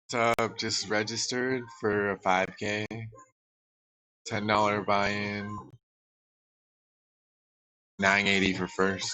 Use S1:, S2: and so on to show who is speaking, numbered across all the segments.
S1: What's up? Just registered for a 5K, $10 buy-in, 980 for first.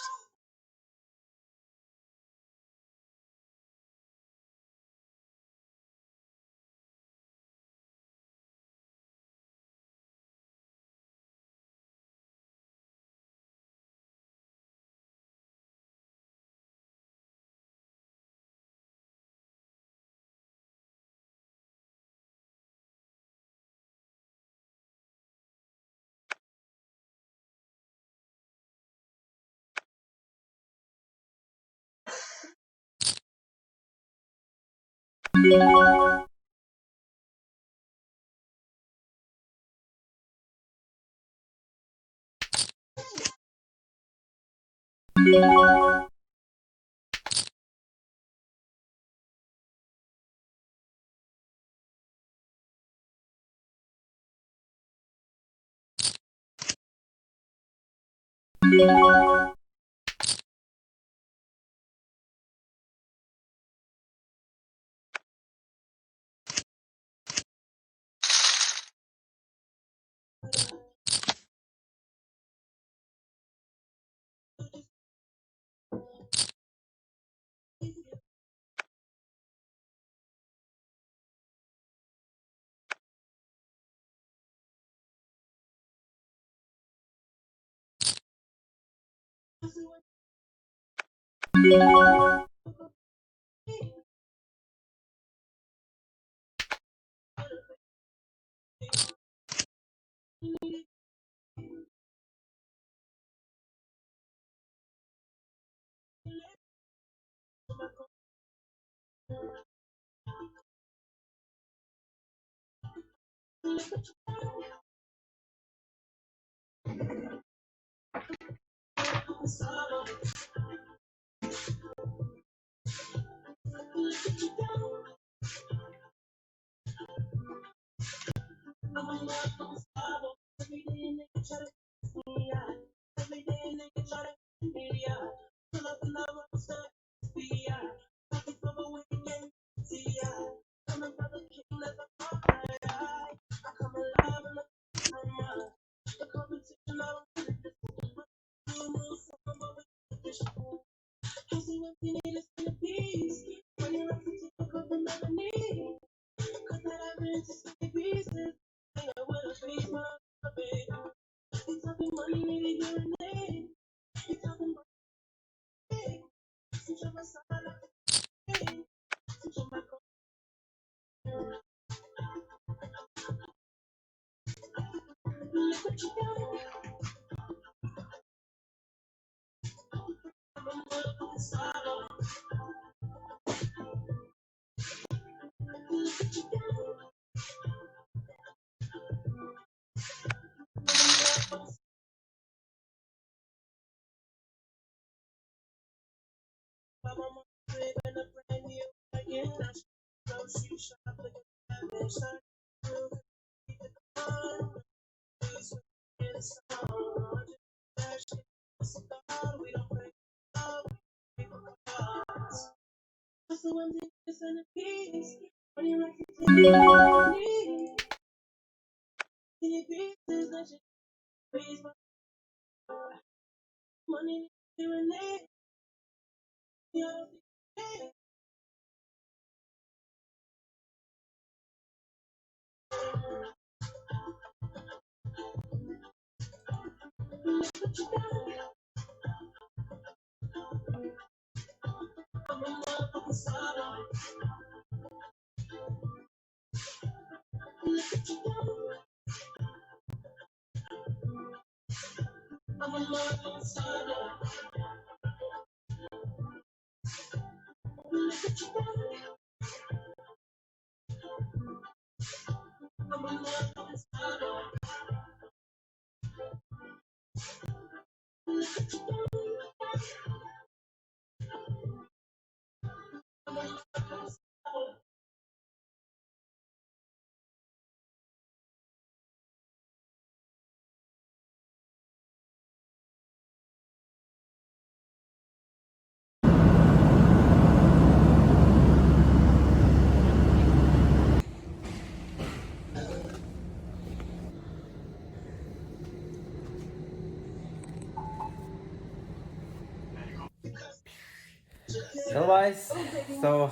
S2: Otherwise, so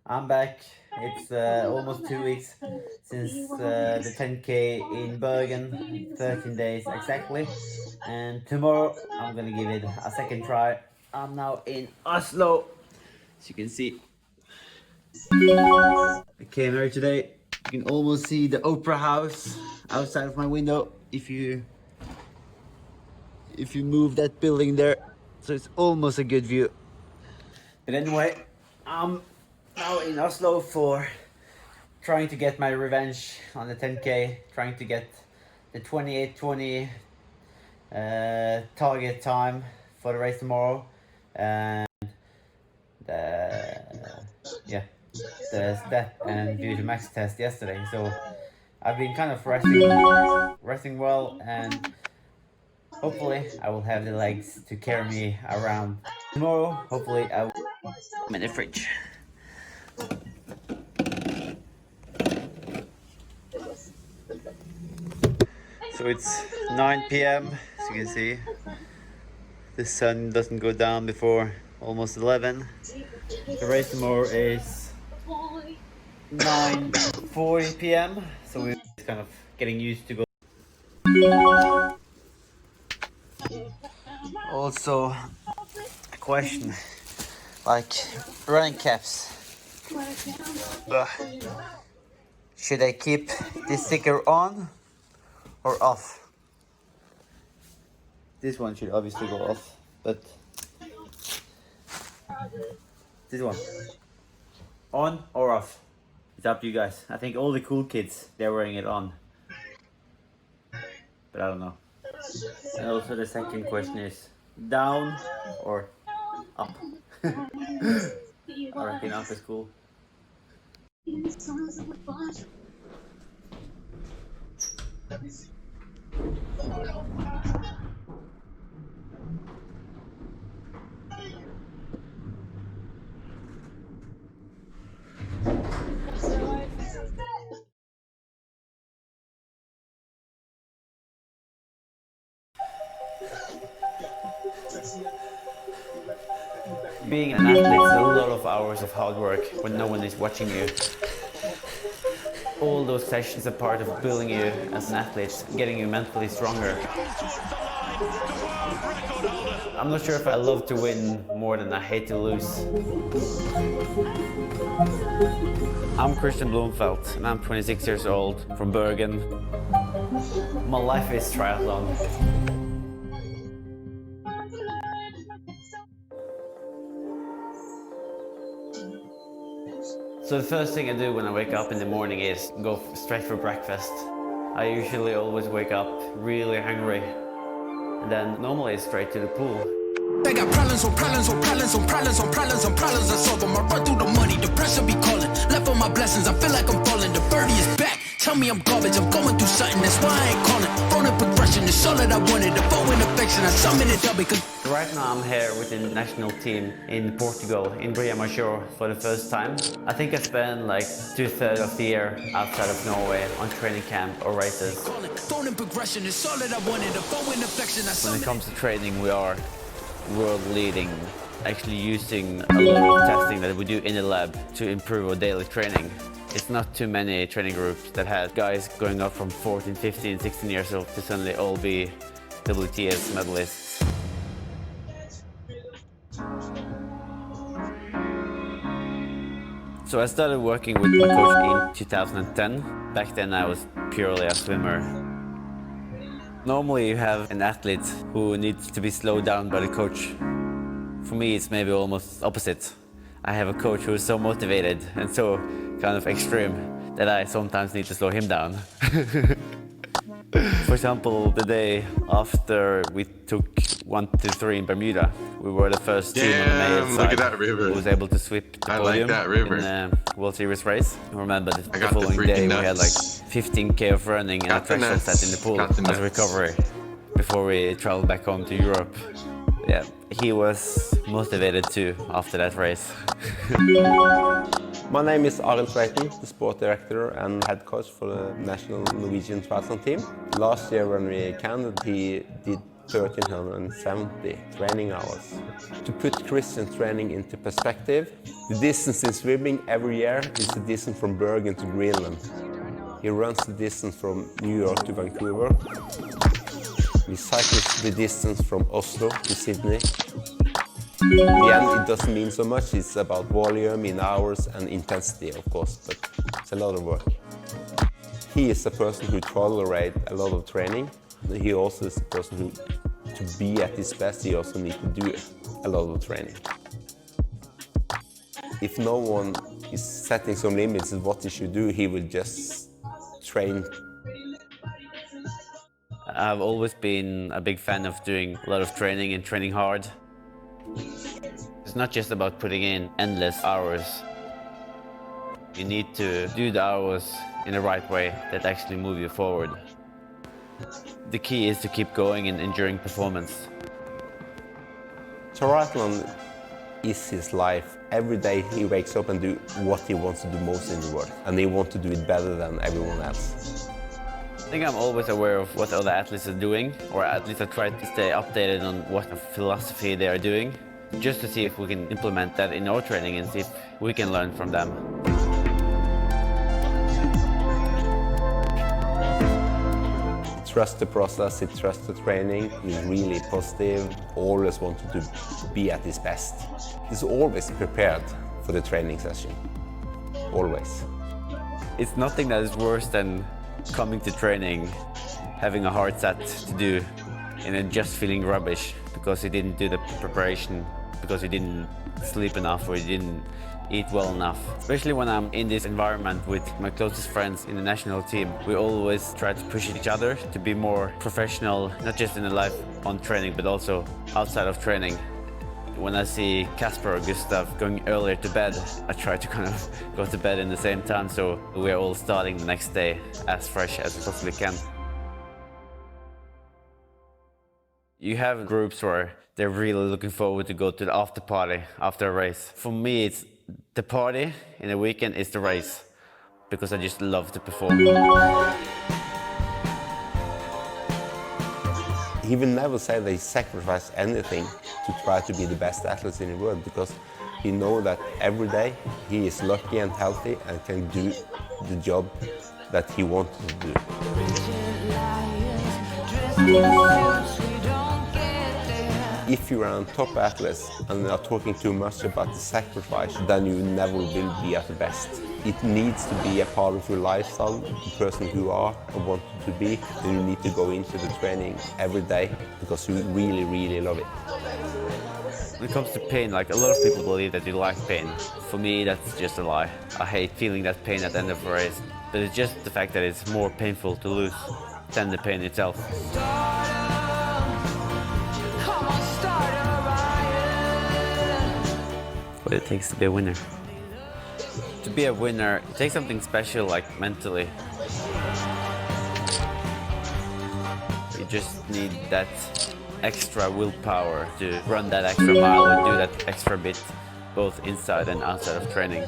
S2: I'm back. It's almost 2 weeks since the 10K in Bergen, 13 days exactly. And tomorrow I'm gonna give it a second try. I'm now in Oslo. As you can see, I came here today. You can almost see the Opera House outside of my window if you move that building there. So it's almost a good view. But anyway, I'm now in Oslo for trying to get my revenge on the 10K, trying to get the 28:20 target time for the race tomorrow, and yeah, the step and do the max test yesterday. So I've been kind of resting well, and hopefully I will have the legs to carry me around tomorrow. Hopefully I will. I'm in the fridge. So it's 9 p.m. as you can see. The sun doesn't go down before almost 11. The race tomorrow is 9:40 p.m. So we're kind of getting used to go. Also, a question, like running caps. Should I keep this sticker on or off? This one should obviously go off, but this one, on or off? It's up to you guys. I think all the cool kids, they're wearing it on, but I don't know. And also the second question is, down or up? I reckon up is cool. Being an athlete is a lot of hours of hard work when no one is watching you. All those sessions are part of building you as an athlete, getting you mentally stronger. I'm not sure if I love to win more than I hate to lose. I'm Christian Blomfeldt and I'm 26 years old from Bergen. My life is triathlon. So the first thing I do when I wake up in the morning is go straight for breakfast. I usually always wake up really hungry, and then normally straight to the pool.
S3: They got problems on problems on problems on problems on problems on problems. I solve them. I run through the money, the pressure be calling. Left on my blessings, I feel like I'm falling. The birdie is back. Tell me I'm garbage, I'm going through something, that's why I ain't calling. Phone and progression is all that I wanted. The phone and affection, I summon it up because.
S2: Right now I'm here with the national team in Portugal, in Briamajor, for the first time. I think I spent like 2/3 of the year outside of Norway on training camp or races.
S3: Phone and progression is all that I wanted. The phone and affection, I
S2: When it comes to training, we are world leading, actually using a lot of testing that we do in the lab to improve our daily training. It's not too many training groups that have guys going up from 14, 15, 16 years old to suddenly all be WTS medalists. So I started working with my coach in 2010. Back then I was purely a swimmer. Normally you have an athlete who needs to be slowed down by the coach. For me it's maybe almost opposite. I have a coach who is so motivated and so kind of extreme that I sometimes need to slow him down. For example, the day after we took 1, 2, 3 in Bermuda, we were the first team on the male side
S1: look at that river.
S2: who was able to sweep the podium in the World Series race. I remember the following day we had like 15k of running and a threshold set in the pool as a recovery before we traveled back home to Europe. Yeah, he was motivated too after that race.
S4: My name is Arild Tveiten, the sport director and head coach for the national Norwegian triathlon team. Last year when we counted, he did 1,370 training hours. To put Christian's training into perspective, the distance in swimming every year is the distance from Bergen to Greenland. He runs the distance from New York to Vancouver. He cycles the distance from Oslo to Sydney. In the end, it doesn't mean so much. It's about volume in hours and intensity, of course, but it's a lot of work. He is a person who tolerates a lot of training. He also is a person who, to be at his best, he also needs to do a lot of training. If no one is setting some limits of what he should do, he will just train.
S2: I've always been a big fan of doing a lot of training and training hard. It's not just about putting in endless hours. You need to do the hours in the right way that actually move you forward. The key is to keep going and enduring performance.
S4: Triathlon is his life. Every day he wakes up and do what he wants to do most in the world, and he wants to do it better than everyone else.
S2: I think I'm always aware of what other athletes are doing, or at least I try to stay updated on what philosophy they are doing, just to see if we can implement that in our training and see if we can learn from them.
S4: He trusts the process, he trusts the training, he's really positive, always wanted to be at his best. He's always prepared for the training session, always.
S2: It's nothing that is worse than coming to training, having a hard set to do, and then just feeling rubbish because you didn't do the preparation, because you didn't sleep enough or you didn't eat well enough. Especially when I'm in this environment with my closest friends in the national team, we always try to push each other to be more professional, not just in the life on training, but also outside of training. When I see Casper or Gustav going earlier to bed, I try to kind of go to bed in the same time, so we're all starting the next day as fresh as we possibly can. You have groups where they're really looking forward to go to the after party after a race. For me, it's the party in the weekend is the race, because I just love to perform.
S4: He will never say they sacrifice anything to try to be the best athlete in the world, because he knows that every day he is lucky and healthy and can do the job that he wants to do. If you are a top athlete and are talking too much about the sacrifice, then you never will be at the best. It needs to be a part of your lifestyle, the person who you are and want to be, and you need to go into the training every day because you really, really love it.
S2: When it comes to pain, like a lot of people believe that you like pain. For me, that's just a lie. I hate feeling that pain at the end of a race, but it's just the fact that it's more painful to lose than the pain itself. What it takes to be a winner. To be a winner, it takes something special, like mentally. You just need that extra willpower to run that extra mile or do that extra bit, both inside and outside of training.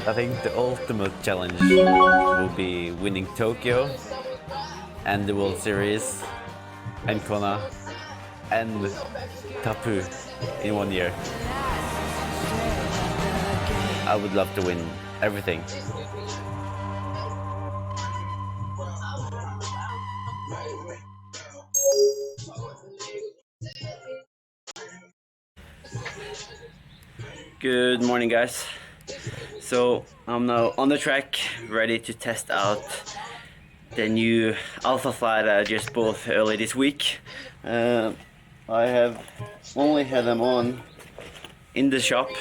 S2: I think the ultimate challenge will be winning Tokyo and the World Series and Kona and Tapu in 1 year. I would love to win everything. Good morning, guys. So I'm now on the track, ready to test out the new Alpha Fly that I just bought early this week. I have only had them on in the shop,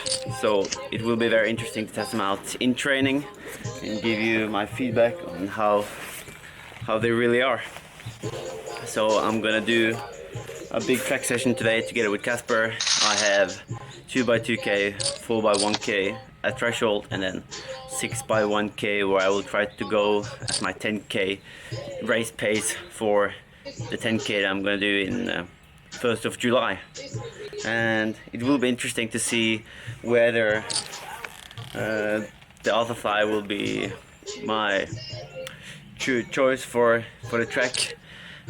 S2: so it will be very interesting to test them out in training and give you my feedback on how they really are. So I'm gonna do a big track session today together with Casper. I have 2x2K, 4x1K, a threshold, and then 6x1k, where I will try to go at my 10k race pace for the 10k that I'm gonna do in 1st of July. And it will be interesting to see whether the Alpha Fly will be my true choice for the track.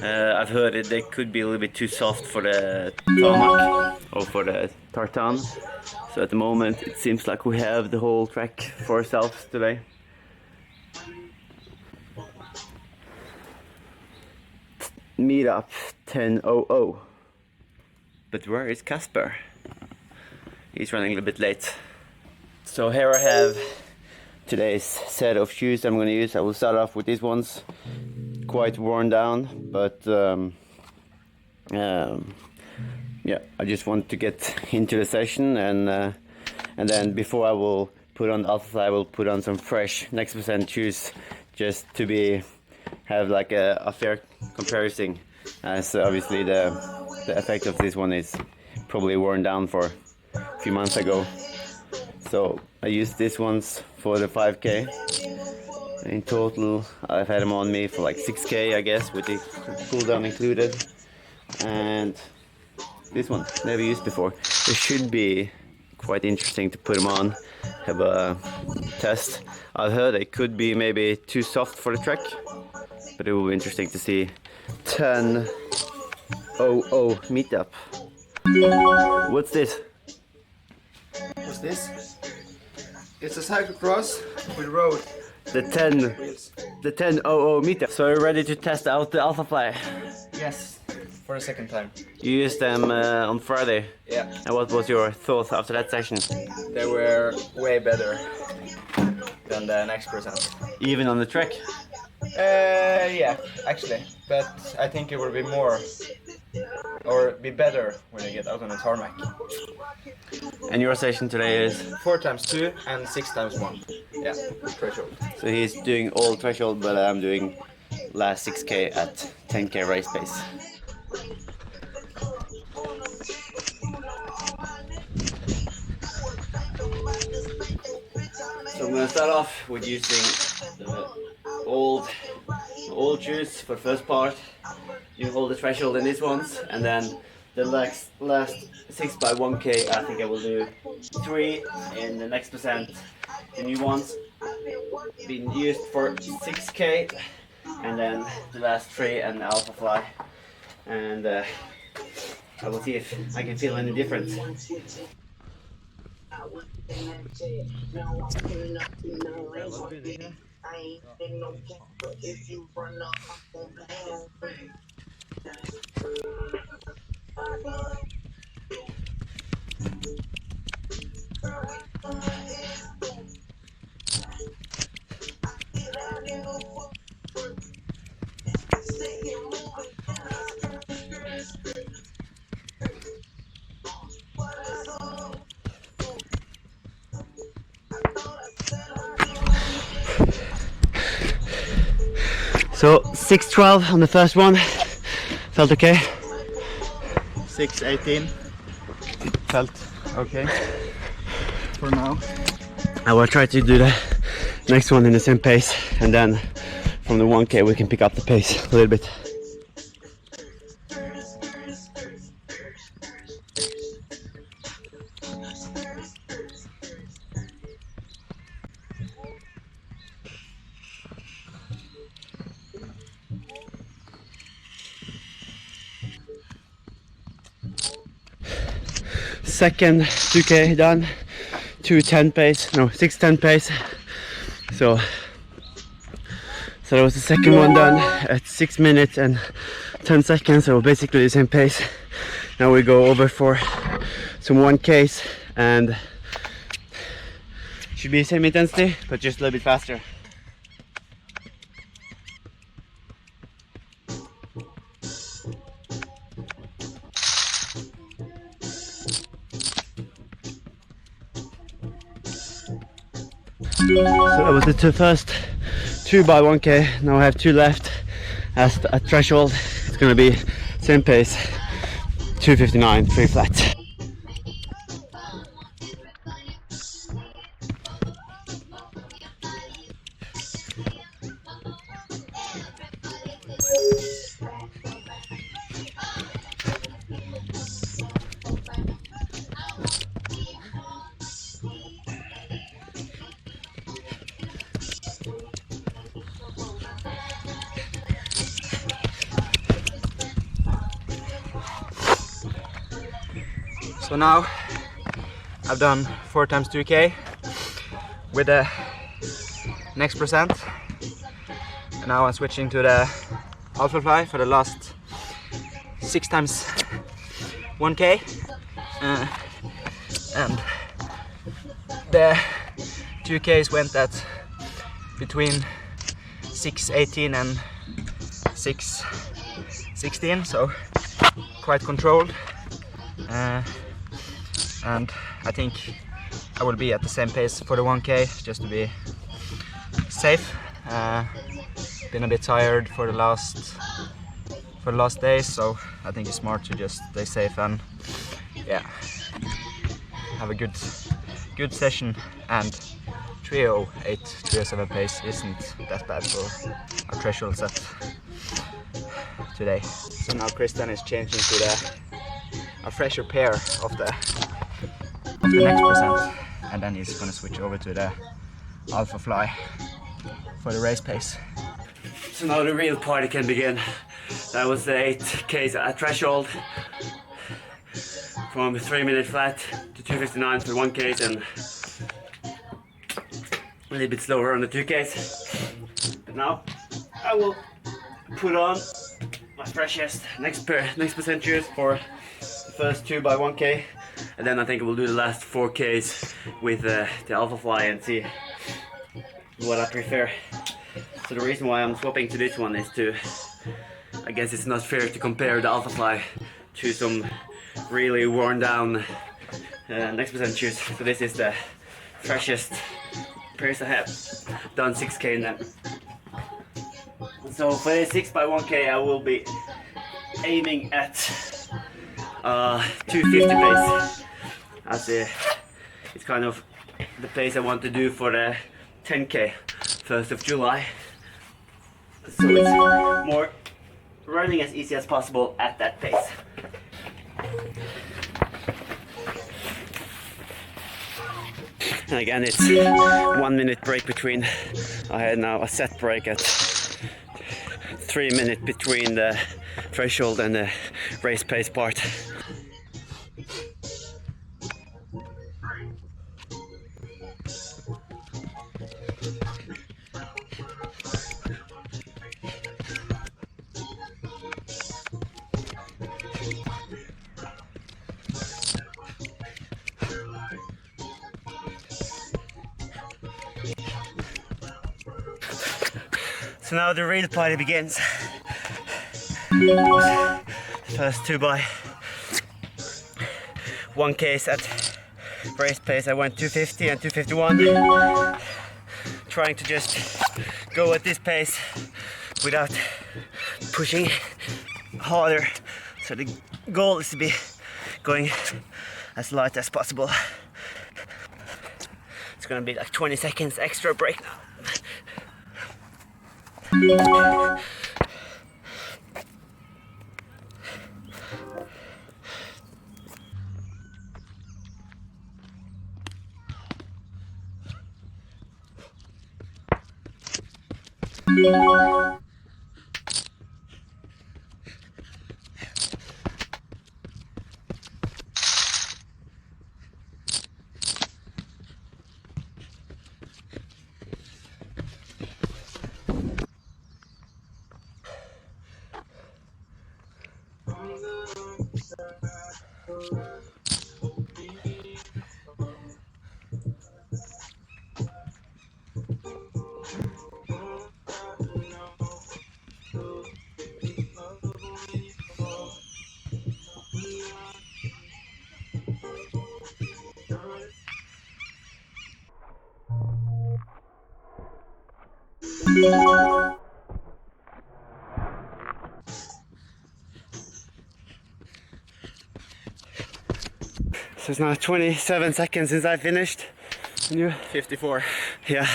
S2: I've heard it they could be a little bit too soft for the tarmac or for the tartan. So at the moment it seems like we have the whole track for ourselves today. Meetup 10:00. But where is Casper? He's running a little bit late. So here I have today's set of shoes I'm going to use. I will start off with these ones, quite worn down, but yeah, I just want to get into the session, and then before I will put on the Alpha Fly, I will put on some fresh Next Percent shoes, just to have like a fair comparison, as obviously the effect of this one is probably worn down for a few months ago. So I used these ones for the 5k. In total I've had them on me for like 6k, I guess, with the cool down included. And this one never used before. It should be quite interesting to put them on, have a test. I've heard it could be maybe too soft for the track, but it will be interesting to see. 10:00 meetup. What's this?
S5: What's this? It's a cyclocross with road
S2: The 10
S5: wheels.
S2: the 10:00 meetup. So you're ready to test out the Alpha Fly?
S5: Yes, for the second time.
S2: You used them on Friday.
S5: Yeah,
S2: And what was your thoughts after that session?
S5: they were way better than the Next Percent.
S2: Even on the track?
S5: Yeah, actually, but I think it will be more or be better when you get out on the tarmac.
S2: And your session today is?
S5: 4x2 and 6x1. Yeah, threshold.
S2: So he's doing all threshold, but I'm doing last 6k at 10k race pace. So I'm gonna start off with using the old shoes for the first part. You hold the threshold in these ones, and then the last 6x1k, I think I will do 3 in the Next Percent. The new ones been used for 6k, and then the last 3 and the Alpha Fly. And I will see if I can feel any difference. So 6:12 on the first one, felt okay.
S6: 6:18 felt okay for now.
S2: I will try to do the next one in the same pace, and then from the 1k we can pick up the pace a little bit. Second 2k done, 2:10 pace, no 6:10 pace. So that was the second one done at 6 minutes and 10 seconds, so basically the same pace. Now we go over for some 1Ks, and should be the same intensity but just a little bit faster. So that was the first 2x1k. Now I have 2 left. As a threshold, it's gonna be same pace, 2:59, 3 flat.
S5: So now I've done 4 times 2K with the next percent, and now I'm switching to the Alpha Fly for the last 6 times 1K, and the 2Ks went at between 6:18 and 6:16, so quite controlled, and I think I will be at the same pace for the 1K just to be safe. Been a bit tired for the last days, so I think it's smart to just stay safe and yeah, have a good session. And 3:08, 3:07 pace isn't that bad for our threshold set today. So now Christian is changing to a fresher pair of the next percent, and then he's gonna switch over to the Alpha Fly for the race pace.
S7: So now the real party can begin. That was the 8Ks at threshold, from 3-minute flat to 2:59 for 1Ks, and a little bit slower on the 2Ks. But now I will put on my freshest next percent shoes for the first 2 by 1K, and then I think I will do the last 4Ks with the Alpha Fly and see what I prefer. So the reason why I'm swapping to this one is to, I guess it's not fair to compare the Alpha Fly to some really worn down next percent shoes. So this is the freshest pairs I have. Done 6K in them. So for the 6 by 1K I will be aiming at 250 pace. As it's kind of the pace I want to do for the 10K 1st of July. So it's more running as easy as possible at that pace. And again, it's 1 minute break between. I had now a set break at 3 minutes between the threshold and the race pace part. So now the real party begins. First 2 by 1Ks at race pace. I went 250 and 251. Trying to just go at this pace without pushing harder. So the goal is to be going as light as possible. It's gonna be like 20 seconds extra break now. So it's now 27 seconds since I finished. And you?
S5: 54.
S7: Yeah.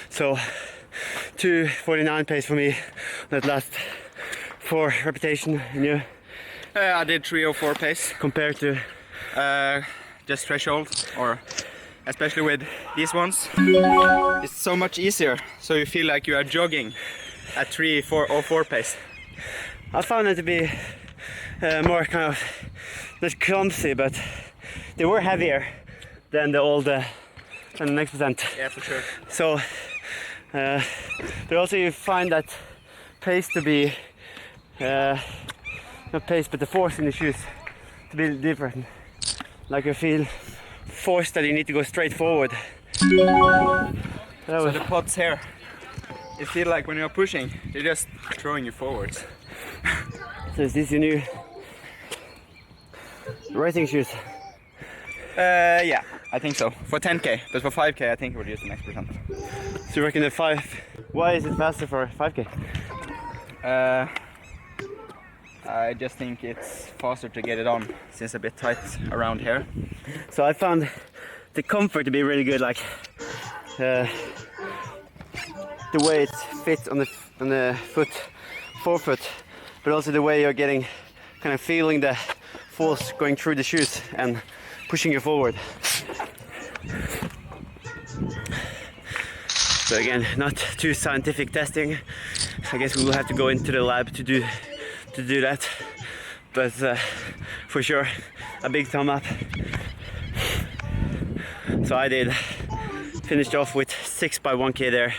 S7: So 2:49 pace for me. That last 4 repetition. And you?
S5: I did 3:04 pace
S7: Compared to
S5: just threshold, or especially with these ones. It's so much easier, so you feel like you are jogging at 3:04 pace.
S7: I found it to be more kind of not clumsy, but they were heavier than the old than the next percent.
S5: Yeah, for sure.
S7: So but also you find that pace to be not pace but the force in the shoes to be different. Like you feel forced that you need to go straight forward.
S5: So the pods here, you feel like when you're pushing, they're just throwing you forwards.
S7: So is this your new racing shoes?
S5: Yeah, I think so. For 10k, but for 5k I think we'll use the next percent.
S7: So you reckon the 5? Why is it faster for 5k?
S5: I just think it's faster to get it on, since it's a bit tight around here.
S7: So I found the comfort to be really good, like the way it fits on the forefoot, but also the way you're getting, kind of feeling the force going through the shoes and pushing you forward. So again, not too scientific testing. I guess we will have to go into the lab to do that. But for sure, a big thumb up. So I finished off with 6 by 1k there.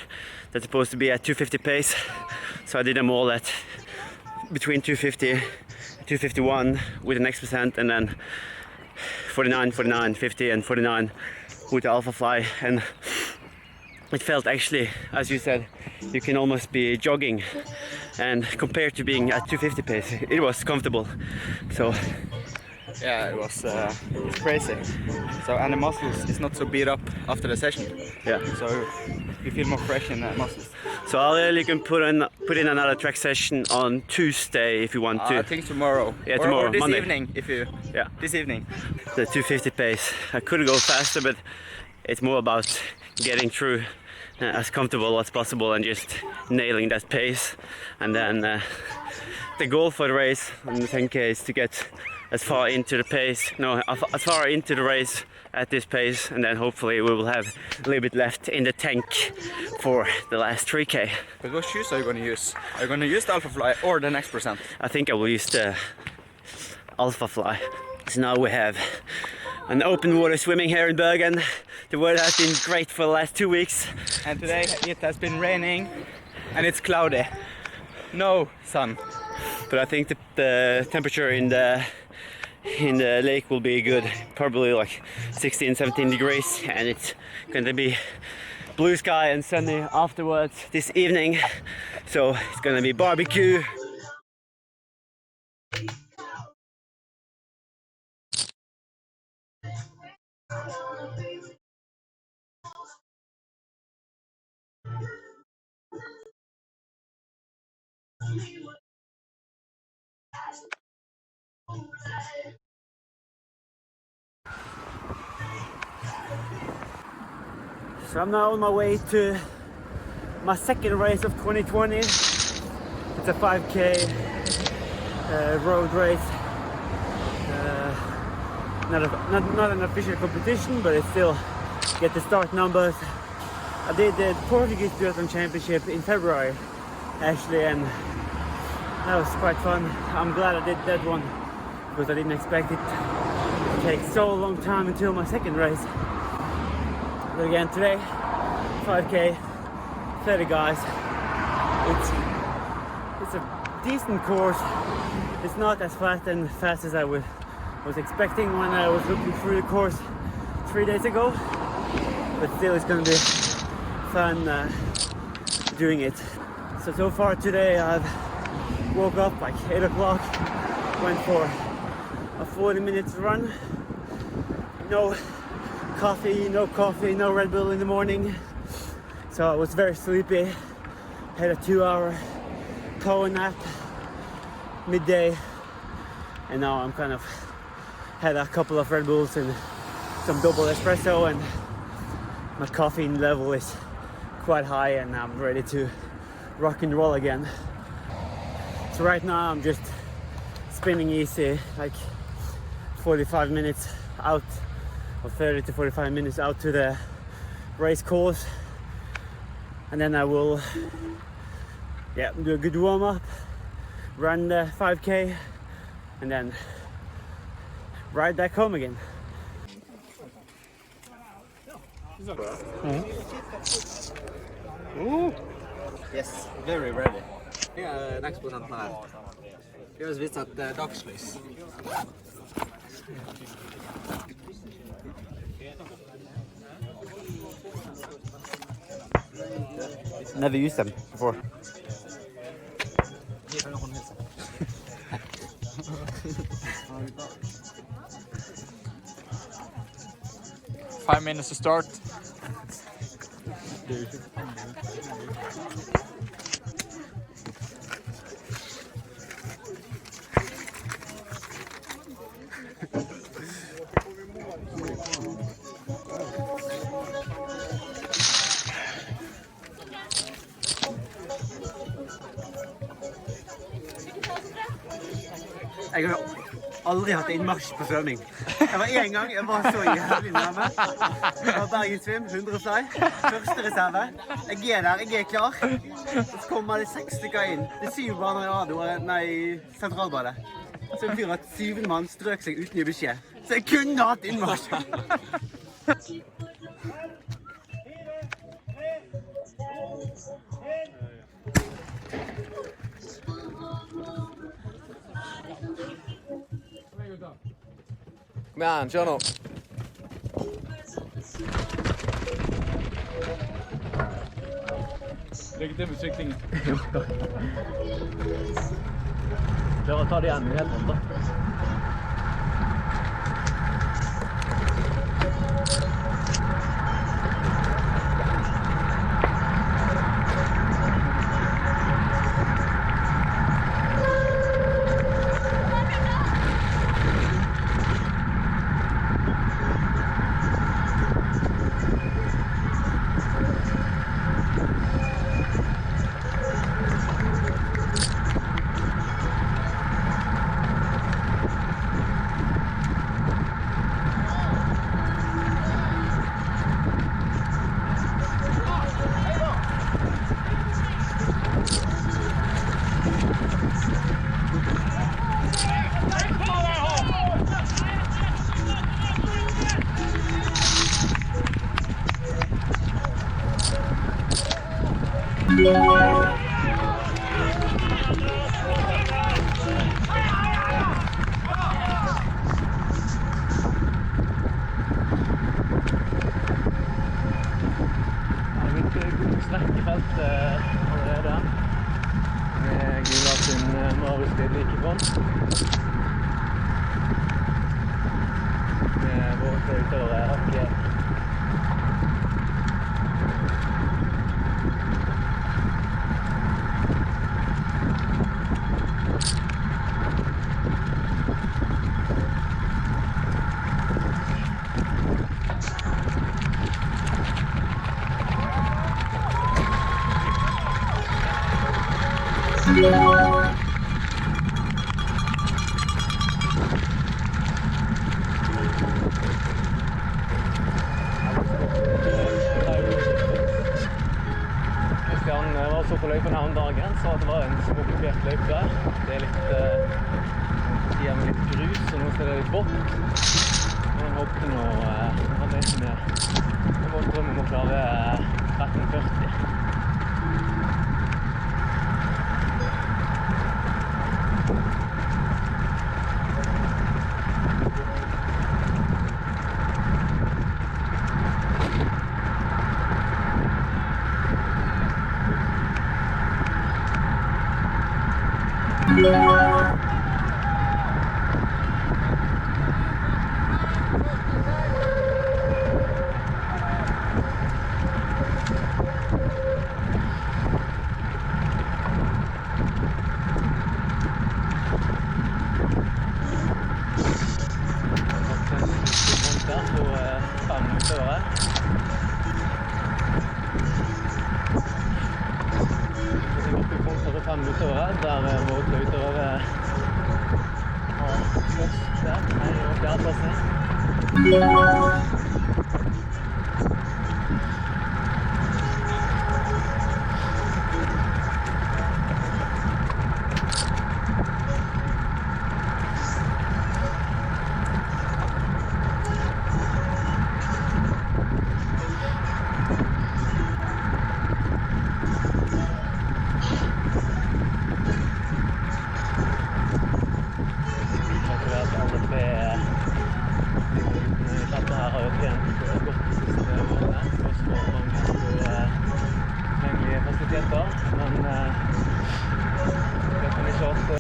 S7: That's supposed to be at 250 pace. So I did them all at between 250, 251 with the next percent, and then 49, 49, 50, and 49 with the Alpha Fly. And it felt actually, as you said, you can almost be jogging, and compared to being at 250 pace, it was comfortable. So
S5: yeah, it was it's crazy. So, and the muscles is not so beat up after the session.
S7: yeah.
S5: So you feel more fresh in the muscles.
S7: So you can put in another track session on Tuesday if you want to.
S5: I think tomorrow.
S7: Yeah,
S5: or,
S7: tomorrow,
S5: or this
S7: Monday.
S5: evening, if you.
S7: Yeah.
S5: This evening.
S7: The 250 pace. I could go faster, but it's more about getting through as comfortable as possible and just nailing that pace. And then the goal for the race on the 10k is to get as far into the race at this pace, and then hopefully we will have a little bit left in the tank for the last 3k.
S5: But what shoes are you going to use? Are you going to use the Alpha Fly or the next percent?
S7: I think I will use the Alpha Fly. So now we have an open water swimming here in Bergen. The weather has been great for the last 2 weeks.
S5: And today it has been raining and it's cloudy. No sun.
S7: But I think the temperature in the lake will be good. Probably like 16, 17 degrees, and it's going to be blue sky and sunny afterwards this evening. So it's going to be barbecue. So I'm now on my way to my second race of 2020. It's a 5k road race. Not an official competition, but it's still get the start numbers. I did the Portuguese Biathlon Championship in February, actually, and that was quite fun. I'm glad I did that one because I didn't expect it to take so long time until my second race. But again, today, 5k, 30 guys. It's a decent course. It's not as fast as I was expecting when I was looking through the course 3 days ago. But still, it's going to be fun doing it. So far today, I've woke up like 8 o'clock, went for a 40 minutes run. No coffee, no Red Bull in the morning. So I was very sleepy. Had a 2-hour power nap midday, and now I'm kind of had a couple of Red Bulls and some double espresso, and my caffeine level is quite high, and I'm ready to rock and roll again. So right now I'm just spinning easy, like 45 minutes out, or 30 to 45 minutes out to the race course, and then I will do a good warm-up, run the 5k, and then ride back home again.
S5: Yes, very ready. Next percent her. Gjør oss vise et dagslys. Never used them before.
S6: 5 minutes to start.
S5: Jeg har aldri hatt innmarsj på svømming. Det var en gang jeg var så jævlig nærme. Det var Bergensvim, 100 fly, første reserve. Jeg er der, jeg er klar. Og så kommer det 6 stykker inn. Det er 7 baner i rad, nei, sentralbadet. Så det betyr at 7. mann strøk seg uten å gi beskjed. Så jeg kunne hatt innmarsj.
S6: Kom igjen, kjør nå. Lykke til med syklingen.
S7: Klar å ta det igjen helt rundt da.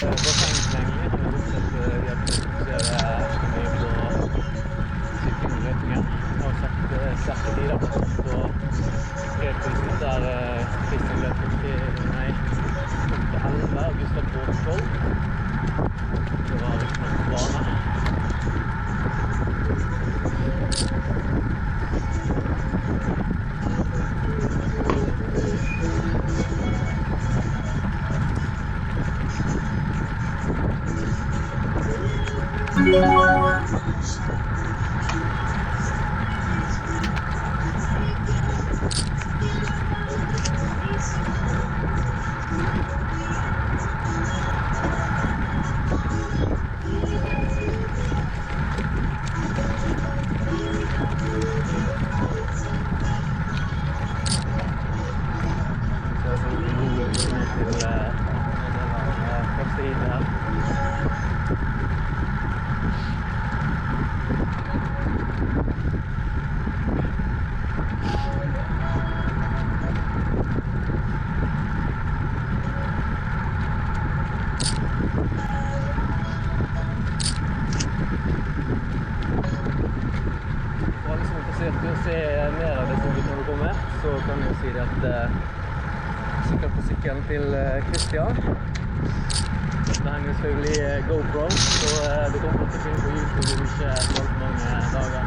S6: Bassengslengde har vi bortsett vi har fokusert mye på sykling og løpingen. Jeg har sett sterke tider på Reprisen, der Kristian løp opp til 11 og Gustav på 12. Det var riktignok på bane. Interessert i å se mer av det som vi kommer på med, så kan vi si det at sikkert på sykkelen til Kristian. Det henger selvfølgelig GoPro, så det kommer til å finne på YouTube i ikke så mange dager.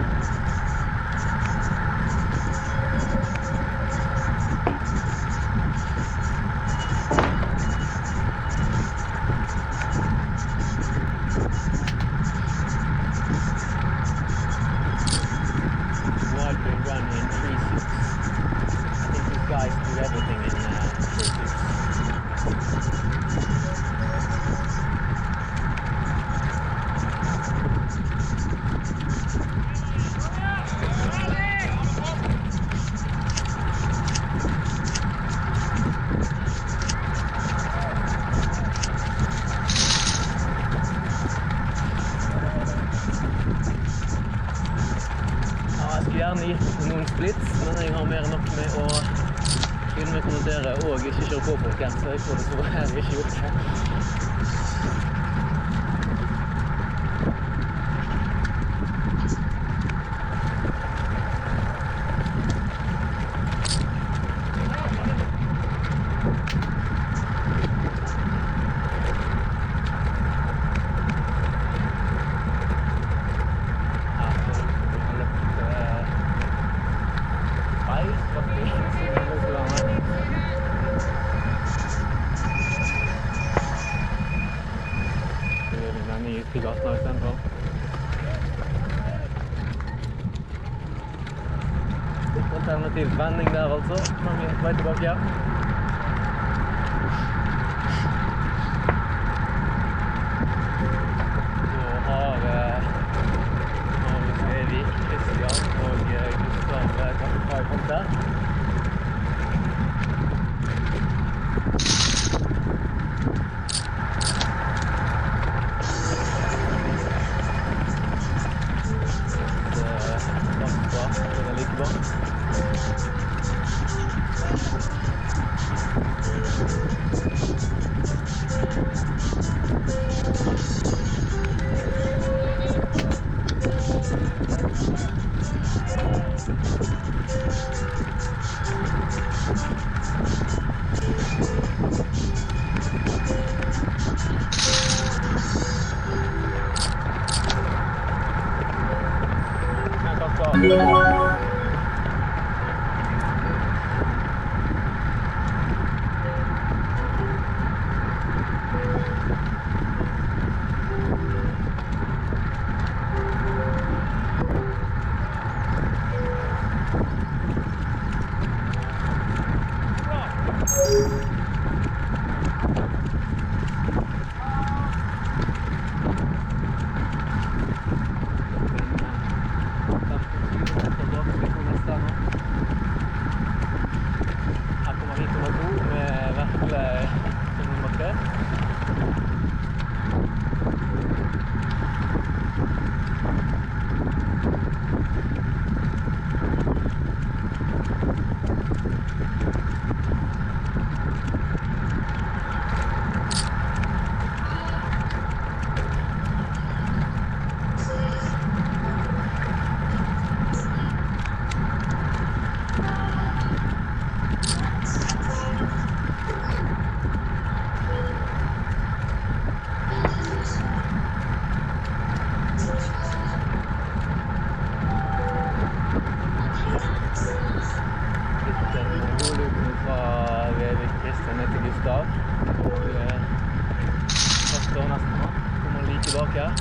S6: Gjerne gitt noen splits, men jeg har mer enn nok med å begynne med å kommentere og ikke kjøre på folkens, så jeg får det så her ikke gjort det. Alternativ vending der altså, når vi er på vei tilbake. Så har vi Evik, Kristian og Gustav Kaffefai kommet der. tilbake.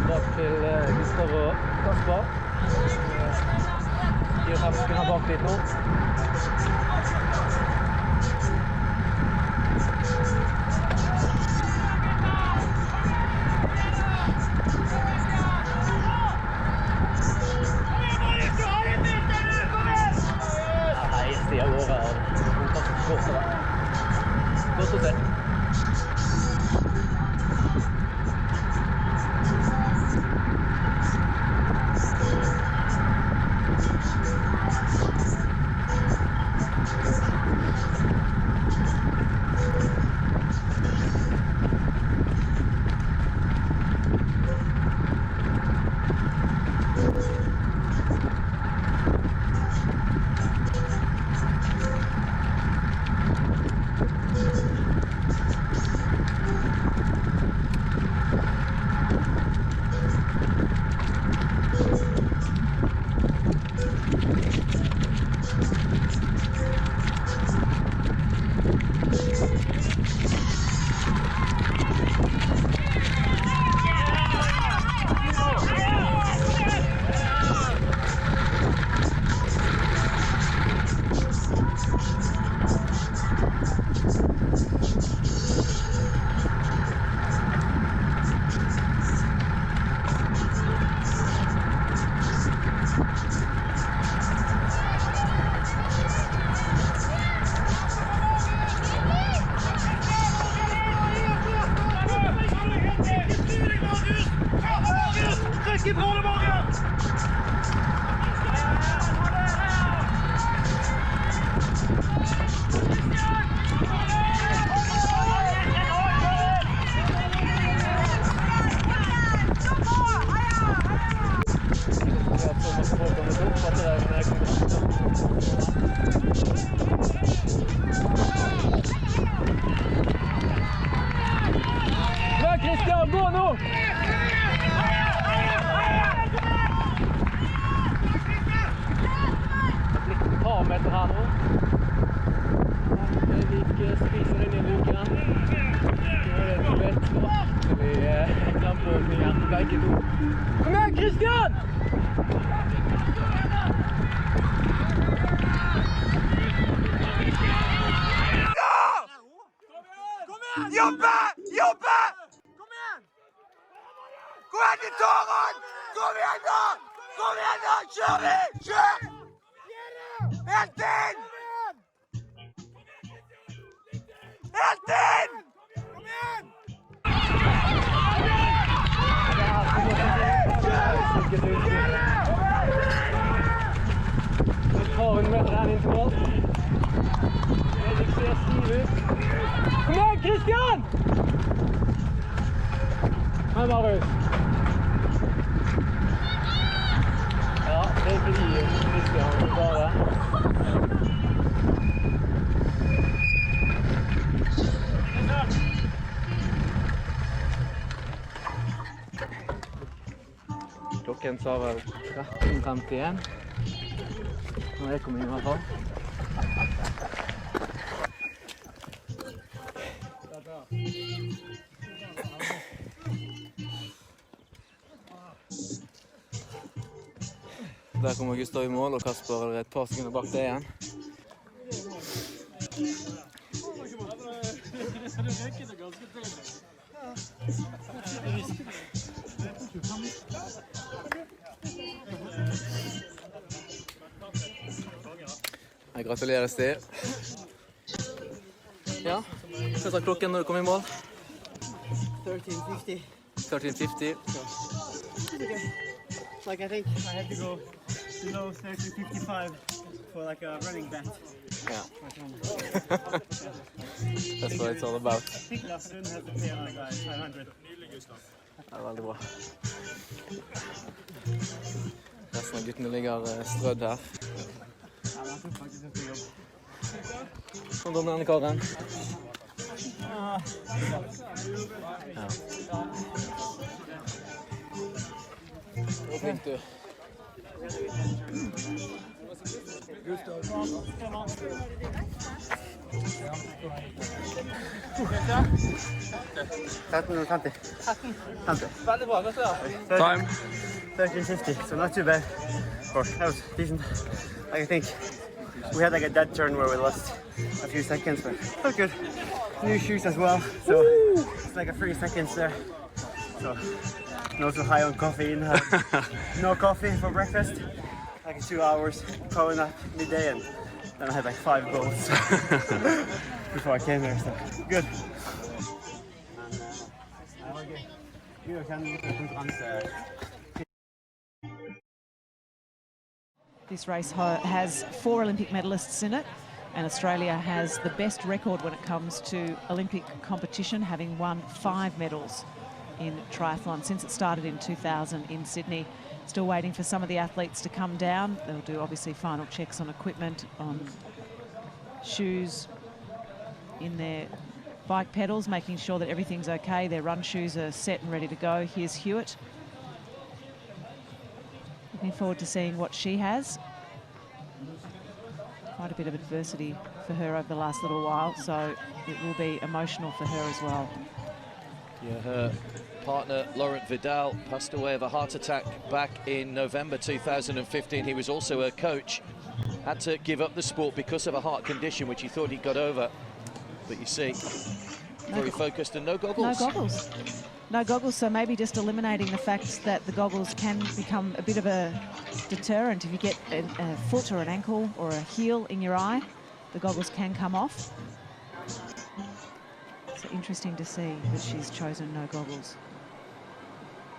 S6: Bak til Gustav og Kasper. 4-5 sekunder bak dit nå. Nei, stiger går her. Godt å se. Christian, gå nå! Et par meter her nå. Vik spiser inn i luken. Nå er det et bett til i knappåpningen. Begge to. Kom igjen, Christian!
S3: Jobbe! Jobbe! Kom igjen! Kom igjen til tåren! Kom igjen da! Kom igjen da! Kjør vi! Kjør! Helt inn! Helt inn! Kom igjen!
S6: Et par hundre meter her inn til mål. Det ser stiv ut. Kom igjen, Christian! Her, Marius. Ja, det blir Christian bare. Klokken sa vel 13:51. Når jeg kom inn i hvert fall. Der kommer Gustav i mål, og Kasper er et par sekunder bak det igjen. Jeg gratulerer, Stig. Ja, hva sa klokken når du kom i mål?
S5: 13:50.
S6: 13:50.
S5: Like I think I have to go below 13:55 for like a running bet.
S6: Yeah. That's what it's all about.
S5: I think Lasse has to pay on a guy 500.
S6: Det er veldig bra. Resten av guttene ligger strødd her. Kom denne ene karen. Ja. Hvor flink du. Veldig bra, gratulerer.
S5: Time 13:50, so not too bad. That was decent. Like I think we had like a dead turn where we lost a few seconds, but felt good. New shoes as well, so it's like a 3 seconds there. So not so high on caffeine. No coffee for breakfast. Like 2 hours power nap midday, and then I had like 5 goals before I came here. So good.
S8: This race has 4 Olympic medalists in it, and Australia has the best record when it comes to Olympic competition, having won 5 medals in triathlon since it started in 2000 in Sydney. Still waiting for some of the athletes to come down. They'll do obviously final checks on equipment, on shoes, in their bike pedals, making sure that everything's okay. Their run shoes are set and ready to go. Here's Hewitt. Looking forward to seeing what she has. Quite a bit of adversity for her over the last little while, so it will be emotional for her as well.
S9: Yeah, her partner, Laurent Vidal, passed away of a heart attack back in November 2015. He was also her coach. Had to give up the sport because of a heart condition, which he thought he got over. But you see, very focused and no goggles.
S8: No goggles. No goggles, so maybe just eliminating the fact that the goggles can become a bit of a deterrent. If you get a foot or an ankle or a heel in your eye, the goggles can come off. So interesting to see that she's chosen no goggles.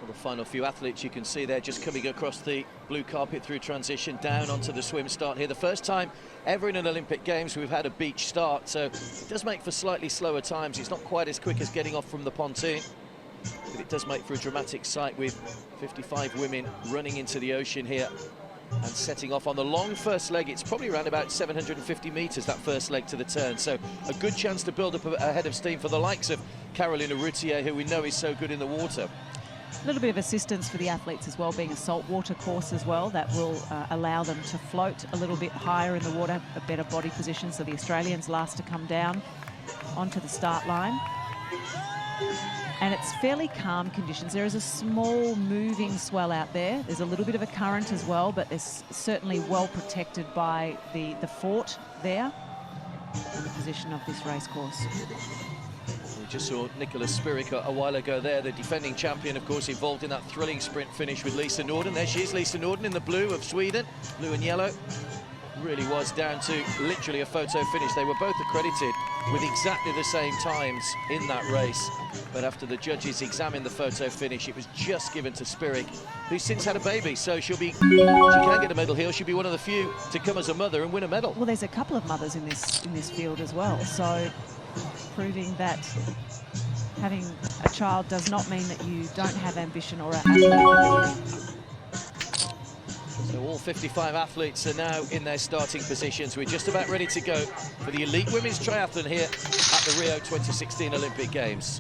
S9: Well, the final few athletes you can see there just coming across the blue carpet through transition down onto the swim start here. The first time ever in an Olympic Games we've had a beach start, so it does make for slightly slower times. It's not quite as quick as getting off from the pontoon, but it does make for a dramatic sight with 55 women running into the ocean here and setting off on the long first leg. It's probably around about 750 metres, that first leg to the turn, so a good chance to build up a head of steam for the likes of Carolina Routier, who we know is so good in the water.
S8: A little bit of assistance for the athletes as well, being a saltwater course as well. That will allow them to float a little bit higher in the water, a better body position, so the Australians last to come down onto the start line. And it's fairly calm conditions. There is a small moving swell out there. There's a little bit of a current as well, but it's certainly well protected by the fort there and the position of this race course.
S9: We just saw Nicholas Spirik a while ago there, the defending champion, of course, involved in that thrilling sprint finish with Lisa Norden. There she is, Lisa Norden in the blue of Sweden, blue and yellow. Really was down to literally a photo finish. They were both accredited with exactly the same times in that race. But after the judges examined the photo finish, it was just given to Spirik, who's since had a baby. So she can get a medal here. She'll be one of the few to come as a mother and win a medal.
S8: Well, there's a couple of mothers in this field as well. So proving that having a child does not mean that you don't have ambition or athletic ability.
S9: So all 55 athletes are now in their starting positions. We're just about ready to go for the elite women's triathlon here at the Rio 2016 Olympic Games.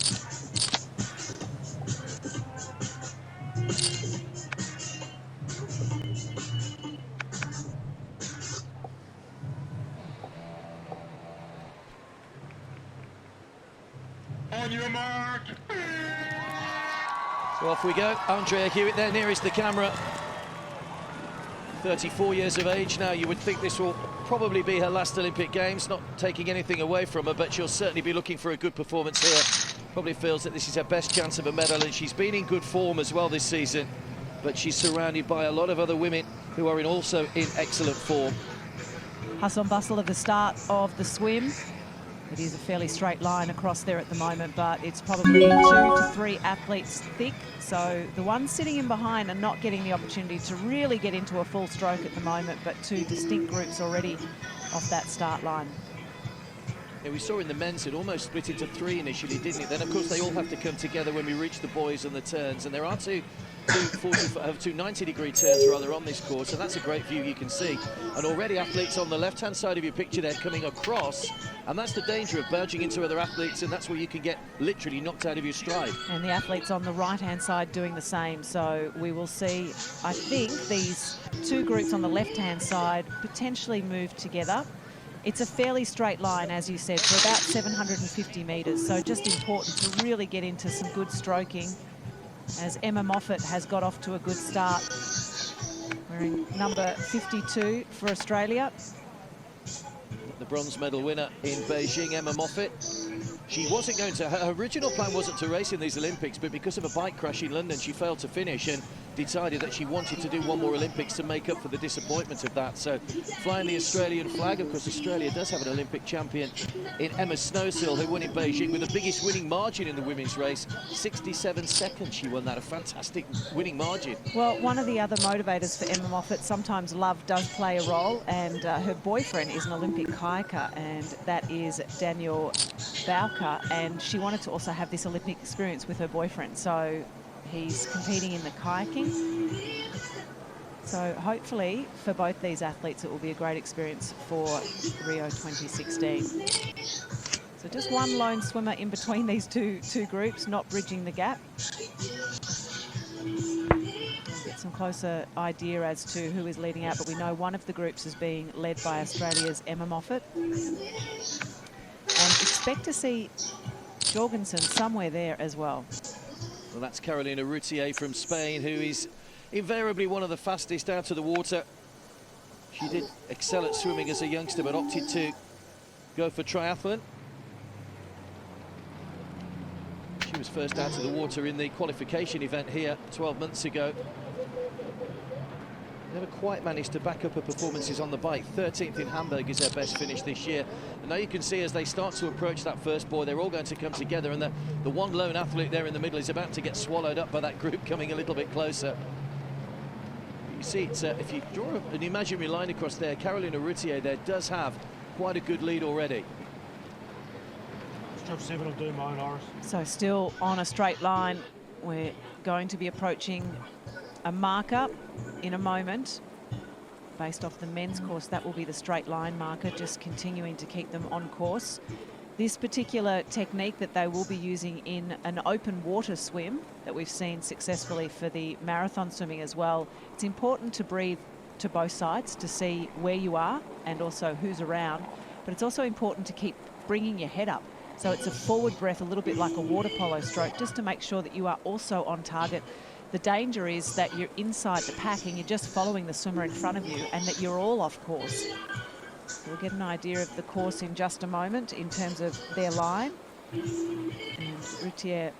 S10: On your mark.
S9: So off we go. Andrea Hewitt there nearest the camera. 34 years of age now. You would think this will probably be her last Olympic Games, not taking anything away from her, but she'll certainly be looking for a good performance here. Probably feels that this is her best chance of a medal, and she's been in good form as well this season, but she's surrounded by a lot of other women who are also in excellent form.
S8: Hustle and bustle of the start of the swim. It is a fairly straight line across there at the moment, but it's probably 2 to 3 athletes thick. So the ones sitting in behind are not getting the opportunity to really get into a full stroke at the moment, but 2 distinct groups already off that start line.
S9: Yeah, we saw in the men's it almost split into 3 initially, didn't it? Then, of course, they all have to come together when we reach the boys and the turns, and there are two 90-degree turns rather on this course, and that's a great view you can see. And already athletes on the left-hand side of your picture there coming across, and that's the danger of barging into other athletes, and that's where you can get literally knocked out of your stride.
S8: And the athletes on the right-hand side doing the same. So we will see, I think, these 2 groups on the left-hand side potentially move together. It's a fairly straight line, as you said, for about 750 metres. So just important to really get into some good stroking, as Emma Moffat has got off to a good start. Wearing number 52 for Australia.
S9: The bronze medal winner in Beijing, Emma Moffat. She wasn't going to, her original plan wasn't to race in these Olympics, but because of a bike crash in London, she failed to finish and decided that she wanted to do one more Olympics to make up for the disappointment of that. So flying the Australian flag, of course, Australia does have an Olympic champion in Emma Snowsill, who won in Beijing with the biggest winning margin in the women's race. 67 seconds she won that, a fantastic winning margin.
S8: Well, one of the other motivators for Emma Moffat, sometimes love does play a role, and her boyfriend is an Olympic kayaker, and that is Daniel Bowker, and she wanted to also have this Olympic experience with her boyfriend, so he's competing in the kayaking. So hopefully for both these athletes it will be a great experience for Rio 2016. So just one lone swimmer in between these two groups, not bridging the gap. We'll get some closer idea as to who is leading out, but we know one of the groups is being led by Australia's Emma Moffat. And expect to see Jorgensen somewhere there as well.
S9: Well, that's Carolina Routier from Spain, who is invariably one of the fastest out of the water. She did excel at swimming as a youngster, but opted to go for triathlon. She was first out of the water in the qualification event here 12 months ago. Never quite managed to back up her performances on the bike. 13th in Hamburg is her best finish this year. And now you can see as they start to approach that first buoy, they're all going to come together, and the one lone athlete there in the middle is about to get swallowed up by that group coming a little bit closer. You see, it's, if you draw an imaginary line across there, Carolina Routier there does have quite a good lead already.
S8: So still on a straight line, we're going to be approaching a marker in a moment. Based off the men's course, that will be the straight line marker, just continuing to keep them on course. This particular technique that they will be using in an open water swim that we've seen successfully for the marathon swimming as well, it's important to breathe to both sides to see where you are and also who's around, but it's also important to keep bringing your head up. So it's a forward breath, a little bit like a water polo stroke, just to make sure that you are also on target. The danger is that you're inside the pack and you're just following the swimmer in front of you, and that you're all off course. We'll get an idea of the course in just a moment in terms of their line. And Routier,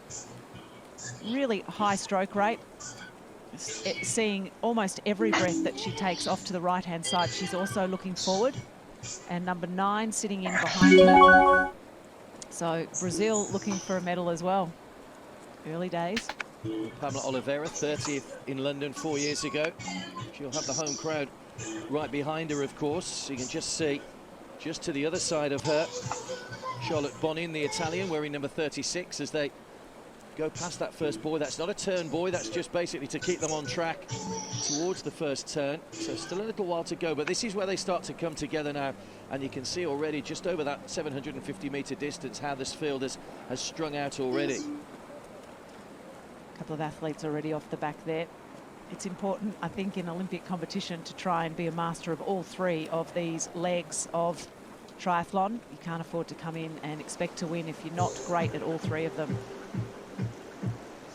S8: really high stroke rate. Seeing almost every breath that she takes off to the right-hand side, she's also looking forward. And number 9 sitting in behind her. So Brazil looking for a medal as well. Early days.
S9: Pamela Oliveira, 30th in London 4 years ago. She'll have the home crowd right behind her, of course. You can just see, just to the other side of her, Charlotte Bonin, the Italian, wearing number 36 as they go past that first buoy. That's not a turn buoy, that's just basically to keep them on track towards the first turn. So still a little while to go, but this is where they start to come together now. And you can see already just over that 750-metre distance how this field has strung out already.
S8: A couple of athletes already off the back there. It's important, I think, in Olympic competition to try and be a master of all 3 of these legs of triathlon. You can't afford to come in and expect to win if you're not great at all 3 of them.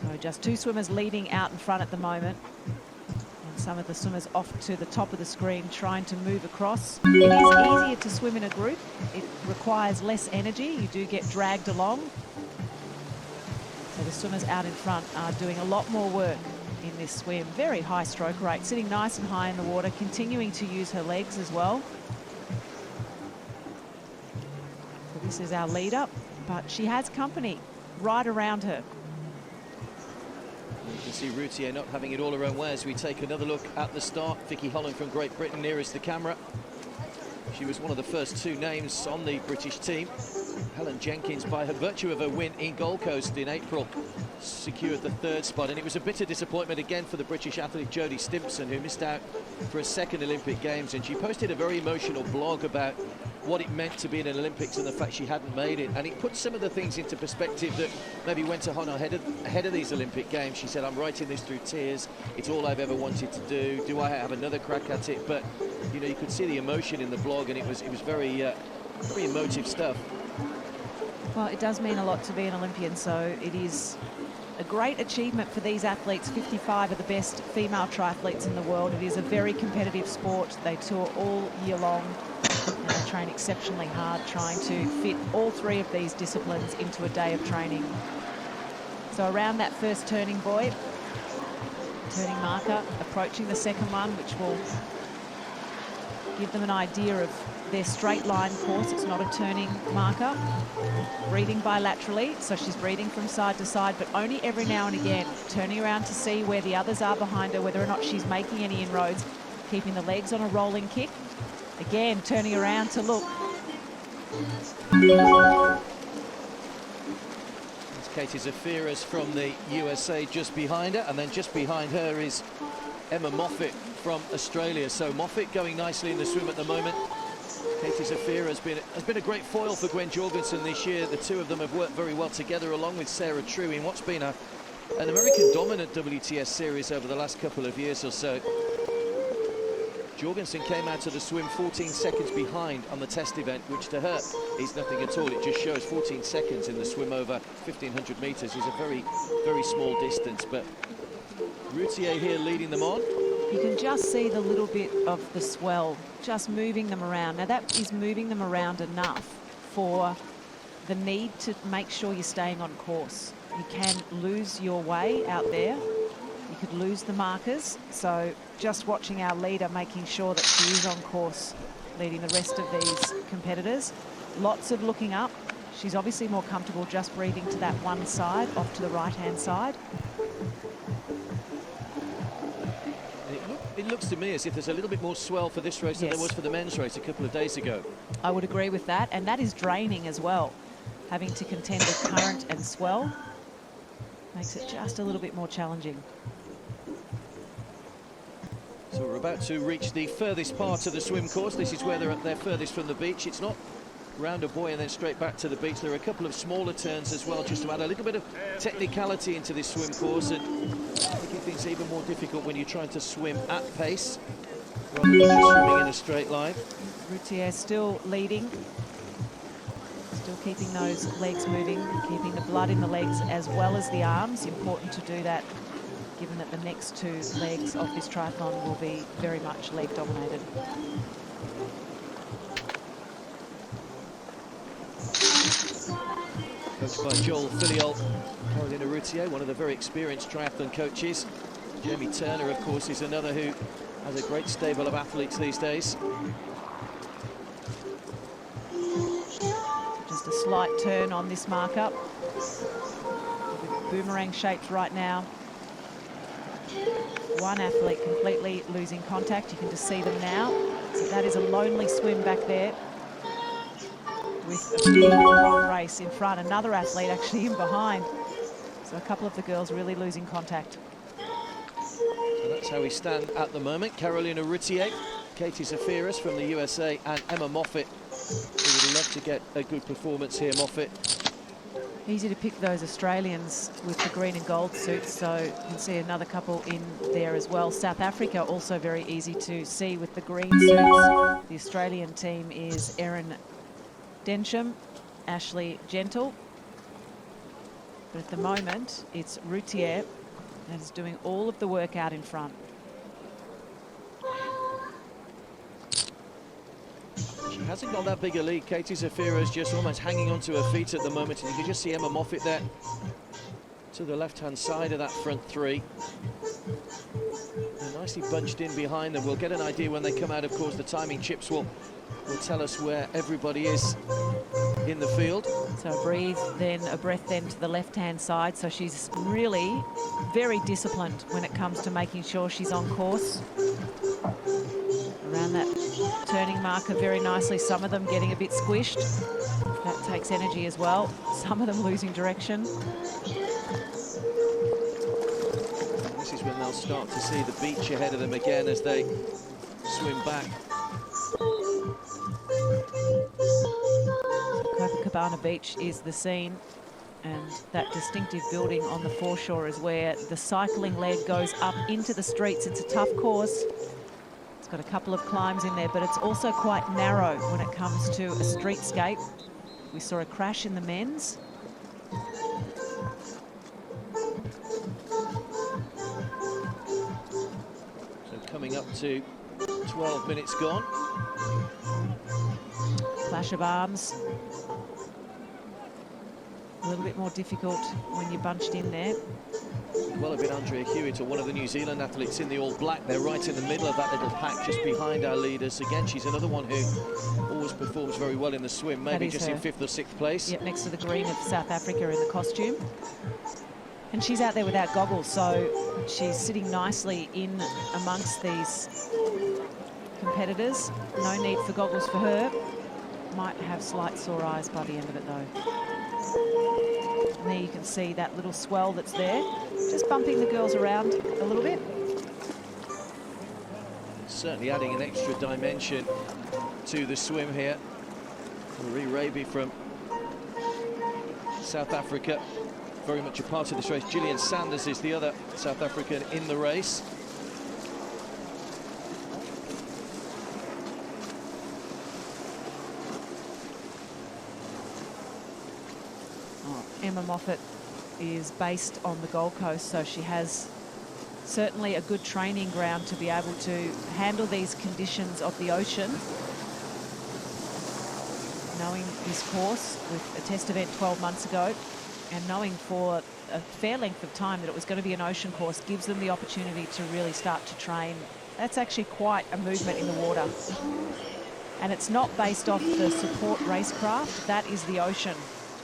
S8: So just 2 swimmers leading out in front at the moment. And some of the swimmers off to the top of the screen trying to move across. It is easier to swim in a group. It requires less energy. You do get dragged along. So the swimmers out in front are doing a lot more work in this swim. Very high stroke rate, sitting nice and high in the water, continuing to use her legs as well. So this is our leader, but she has company right around her.
S9: You can see Routier not having it all her own way as we take another look at the start. Vicky Holland from Great Britain nearest the camera. She was one of the first two names on the British team. Helen Jenkins, by her virtue of her win in Gold Coast in April, secured the third spot, and it was a bitter disappointment again for the British athlete Jodie Stimpson, who missed out for a second Olympic Games, and she posted a very emotional blog about what it meant to be in an Olympics and the fact she hadn't made it, and it put some of the things into perspective that maybe went on ahead of these Olympic Games. She said, I'm writing this through tears, it's all I've ever wanted to do I have another crack at it? But you know, you could see the emotion in the blog, and it was very very emotive stuff.
S8: Well, it does mean a lot to be an Olympian, so it is a great achievement for these athletes. 55 are the best female triathletes in the world. It is a very competitive sport. They tour all year long and they train exceptionally hard, trying to fit all three of these disciplines into a day of training. So around that first turning buoy, turning marker, approaching the second one, which will give them an idea of their straight line course. It's not a turning marker. Breathing bilaterally, so she's breathing from side to side, but only every now and again, turning around to see where the others are behind her, whether or not she's making any inroads, keeping the legs on a rolling kick. Again, turning around to look.
S9: It's Katie Zafiris from the USA just behind her, and then just behind her is Emma Moffat from Australia. So Moffat going nicely in the swim at the moment. Katie Zafira has been a great foil for Gwen Jorgensen this year. The two of them have worked very well together, along with Sarah True, in what's been an American dominant WTS series over the last couple of years or so. Jorgensen came out of the swim 14 seconds behind on the test event, which to her is nothing at all. It just shows 14 seconds in the swim over 1,500 meters is a very, very small distance. But Routier here leading them on.
S8: You can just see the little bit of the swell just moving them around. Now that is moving them around enough for the need to make sure you're staying on course. You can lose your way out there. You could lose the markers. So just watching our leader, making sure that she is on course, leading the rest of these competitors. Lots of looking up. She's obviously more comfortable just breathing to that one side, off to the right-hand side.
S9: It looks to me as if there's a little bit more swell for this race than there was for the men's race a couple of days ago.
S8: I would agree with that, and that is draining as well. Having to contend with current and swell makes it just a little bit more challenging.
S9: So we're about to reach the furthest part of the swim course. This is where they're at their furthest from the beach. It's not round a buoy and then straight back to the beach. There are a couple of smaller turns as well, just to add a little bit of technicality into this swim course, and making things even more difficult when you're trying to swim at pace rather than just swimming in a straight line.
S8: Routier still leading, still keeping those legs moving, keeping the blood in the legs as well as the arms. Important to do that, given that the next two legs of this triathlon will be very much leg dominated.
S9: Coached by Joel Filiol, Carolina Routier, one of the very experienced triathlon coaches. Jamie Turner, of course, is another who has a great stable of athletes these days.
S8: Just a slight turn on this marker. Boomerang shaped right now. One athlete completely losing contact. You can just see them now. So that is a lonely swim back there, with a big long race in front. Another athlete actually in behind. So a couple of the girls really losing contact.
S9: So that's how we stand at the moment. Carolina Routier, Katie Zafiris from the USA, and Emma Moffat. We would love to get a good performance here, Moffat.
S8: Easy to pick those Australians with the green and gold suits, so you can see another couple in there as well. South Africa also very easy to see with the green suits. The Australian team is Erin Densham, Ashley Gentle. But at the moment, it's Routier that is doing all of the work out in front.
S9: hasn't got that big a lead. Katie Zafiro's just almost hanging onto her feet at the moment, and you can just see Emma Moffat there to the left-hand side of that front three. They're nicely bunched in behind them. We'll get an idea when they come out. Of course, the timing chips will tell us where everybody is in the field.
S8: So a breath then to the left-hand side. So she's really very disciplined when it comes to making sure she's on course. Around that turning marker very nicely. Some of them getting a bit squished. That takes energy as well. Some of them losing direction.
S9: This is when they'll start to see the beach ahead of them again as they swim back.
S8: Copacabana Beach is the scene, and that distinctive building on the foreshore is where the cycling leg goes up into the streets. It's a tough course. It's got a couple of climbs in there, but it's also quite narrow when it comes to a streetscape. We saw a crash in the men's.
S9: So coming up to 12 minutes gone.
S8: Clash of arms. A little bit more difficult when you're bunched in there.
S9: Well, a bit Andrea Hewitt, or one of the New Zealand athletes in the all black. They're right in the middle of that little pack, just behind our leaders. Again, she's another one who always performs very well in the swim, maybe just in 5th or 6th place.
S8: Yep, next to the green of South Africa in the costume. And she's out there without goggles, so she's sitting nicely in amongst these competitors. No need for goggles for her. Might have slight sore eyes by the end of it, though. And there you can see that little swell that's there, just bumping the girls around a little bit.
S9: Certainly adding an extra dimension to the swim here. Marie Raby from South Africa, very much a part of this race. Gillian Sanders is the other South African in the race.
S8: Emma Moffat is based on the Gold Coast, so she has certainly a good training ground to be able to handle these conditions of the ocean. Knowing this course with a test event 12 months ago, and knowing for a fair length of time that it was going to be an ocean course, gives them the opportunity to really start to train. That's actually quite a movement in the water. And it's not based off the support racecraft, that is the ocean.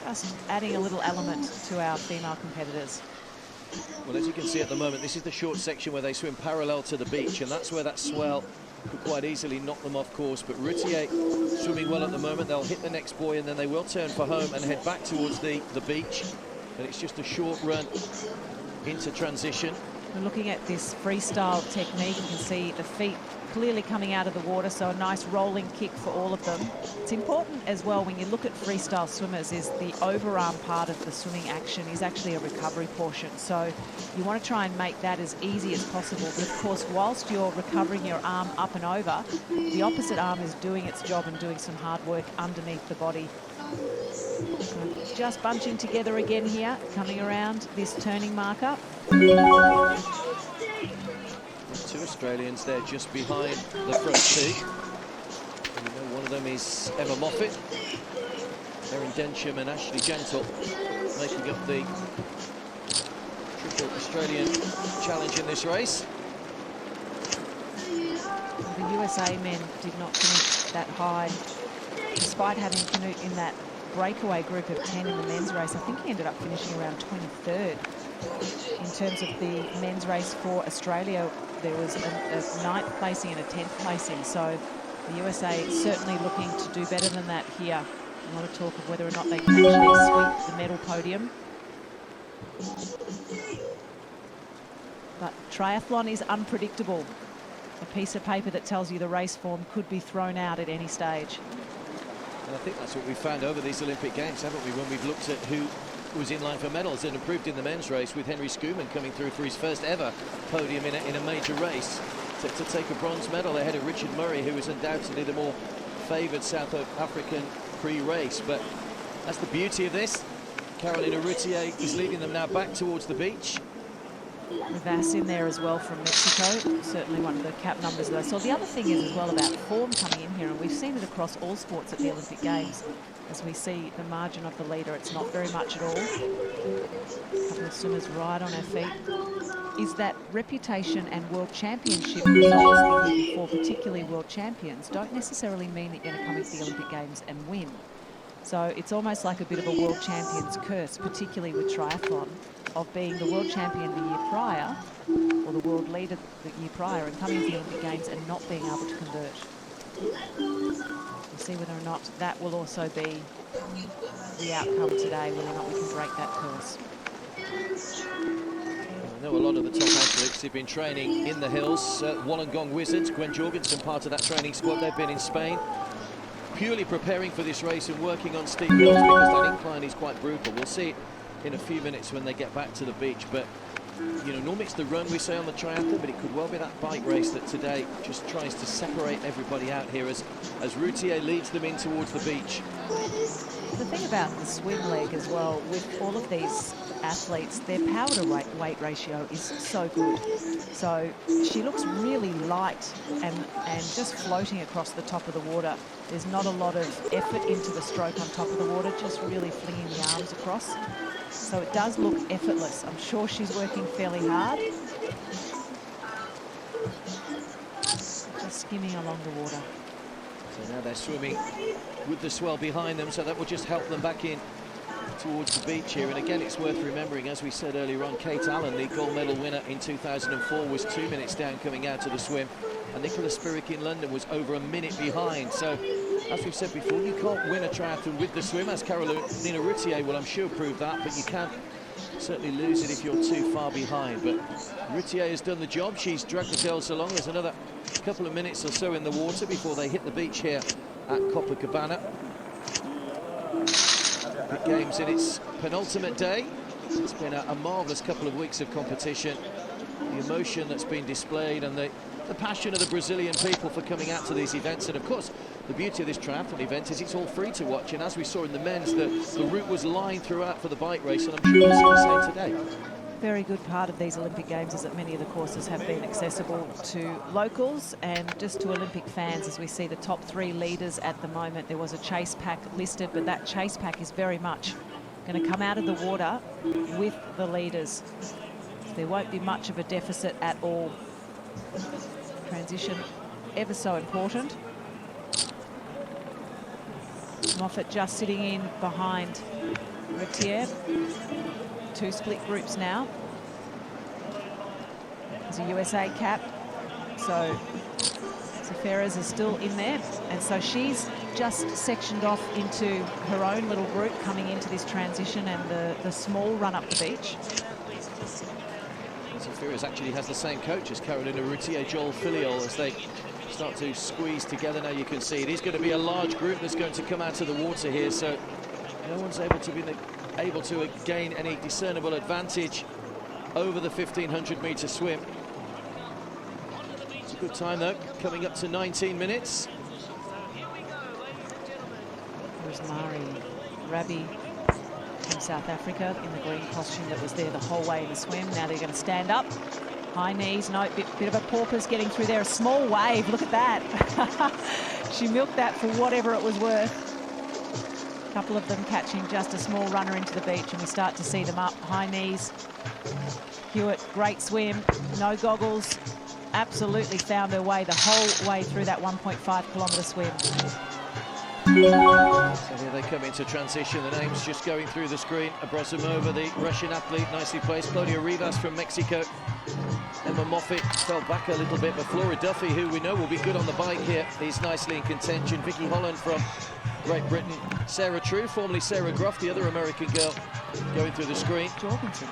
S8: Just adding a little element to our female competitors.
S9: Well, as you can see at the moment, this is the short section where they swim parallel to the beach, and that's where that swell could quite easily knock them off course. But Routier swimming well at the moment. They'll hit the next buoy and then they will turn for home and head back towards the beach. But it's just a short run into transition.
S8: We're looking at this freestyle technique. You can see the feet clearly coming out of the water, so a nice rolling kick for all of them. It's important as well when you look at freestyle swimmers is the overarm part of the swimming action is actually a recovery portion. So you want to try and make that as easy as possible. But of course, whilst you're recovering your arm up and over, the opposite arm is doing its job and doing some hard work underneath the body. So just bunching together again here, coming around this turning marker.
S9: Two Australians there just behind the front two. And we know one of them is Emma Moffat, Erin Densham and Ashley Gentle, making up the triple Australian challenge in this race.
S8: The USA men did not finish that high, despite having Canute in that breakaway group of 10 in the men's race. I think he ended up finishing around 23rd. In terms of the men's race for Australia, there was a 9th placing and a 10th placing. So the USA is certainly looking to do better than that here. A lot of talk of whether or not they can actually sweep the medal podium. But triathlon is unpredictable. A piece of paper that tells you the race form could be thrown out at any stage.
S9: And I think that's what we've found over these Olympic Games, haven't we, when we've looked at who was in line for medals and improved in the men's race, with Henry Schoeman coming through for his first ever podium in a major race to take a bronze medal ahead of Richard Murray, who was undoubtedly the more favoured South African pre-race. But that's the beauty of this. Carolina Routier is leading them now back towards the beach.
S8: Rivas in there as well from Mexico, certainly one of the cap numbers that I saw. The other thing is as well about form coming in here, and we've seen it across all sports at the Olympic Games. As we see the margin of the leader, it's not very much at all. A couple of swimmers right on her feet. Is that reputation and world championship results the year before, particularly world champions, don't necessarily mean that you're going to come into the Olympic Games and win. So it's almost like a bit of a world champion's curse, particularly with triathlon, of being the world champion the year prior, or the world leader the year prior, and coming to the Olympic Games and not being able to convert. We'll see whether or not that will also be the outcome today, whether or not we can break that curse.
S9: I know a lot of the top athletes who've been training in the hills. Wollongong Wizards, Gwen Jorgensen, part of that training squad. They've been in Spain, purely preparing for this race and working on steep hills because that incline is quite brutal. We'll see it in a few minutes when they get back to the beach. But, you know, normally it's the run we say on the triathlon, but it could well be that bike race that today just tries to separate everybody out here as Routier leads them in towards the beach.
S8: The thing about the swim leg as well, with all of these athletes, their power to weight ratio is so good. So she looks really light and just floating across the top of the water. There's not a lot of effort into the stroke on top of the water, just really flinging the arms across. So it does look effortless. I'm sure she's working fairly hard. Just skimming along the water.
S9: So now they're swimming with the swell behind them, so that will just help them back in towards the beach here. And again, it's worth remembering, as we said earlier on, Kate Allen, the gold medal winner in 2004, was 2 minutes down coming out of the swim, and Nicola Spirik in London was over a minute behind. So as we've said before, you can't win a triathlon with the swim, as Carolina Routier will, I'm sure, prove that, but you can certainly lose it if you're too far behind. But Routier has done the job. She's dragged the girls along. There's another couple of minutes or so in the water before they hit the beach here at Copacabana. The game's in its penultimate day. It's been a marvellous couple of weeks of competition. The emotion that's been displayed and the passion of the Brazilian people for coming out to these events. And of course, the beauty of this triathlon event is it's all free to watch. And as we saw in the men's, the route was lined throughout for the bike race, and I'm sure we'll see the same today.
S8: Very good part of these Olympic Games is that many of the courses have been accessible to locals and just to Olympic fans. As we see the top 3 leaders at the moment, there was a chase pack listed, but that chase pack is very much going to come out of the water with the leaders. There won't be much of a deficit at all. Transition ever so important. Moffat just sitting in behind Routier. 2 split groups now. There's a USA cap, so Ferres is still in there, and so she's just sectioned off into her own little group coming into this transition and the small run up the beach.
S9: Ferres actually has the same coach as Carolina Routier, Joel Filiol, as they start to squeeze together. Now you can see it is going to be a large group that's going to come out of the water here, so no one's able to gain any discernible advantage over the 1500-meter swim. It's a good time though, coming up to 19 minutes.
S8: There's Mari Rabi from South Africa in the green costume that was there the whole way in the swim. Now they're going to stand up. High knees, no, bit of a porpoise getting through there. A small wave, look at that. She milked that for whatever it was worth. A couple of them catching just a small runner into the beach, and we start to see them up. High knees. Hewitt, great swim, no goggles. Absolutely found her way the whole way through that 1.5 kilometre swim.
S9: So here they come into transition. The names just going through the screen. Abrazimova, the Russian athlete, nicely placed. Claudia Rivas from Mexico. Emma Moffat fell back a little bit, but Flora Duffy, who we know will be good on the bike here, is nicely in contention. Vicky Holland from Great Britain. Sarah True, formerly Sarah Groff, the other American girl, going through the screen.
S8: Jorgensen.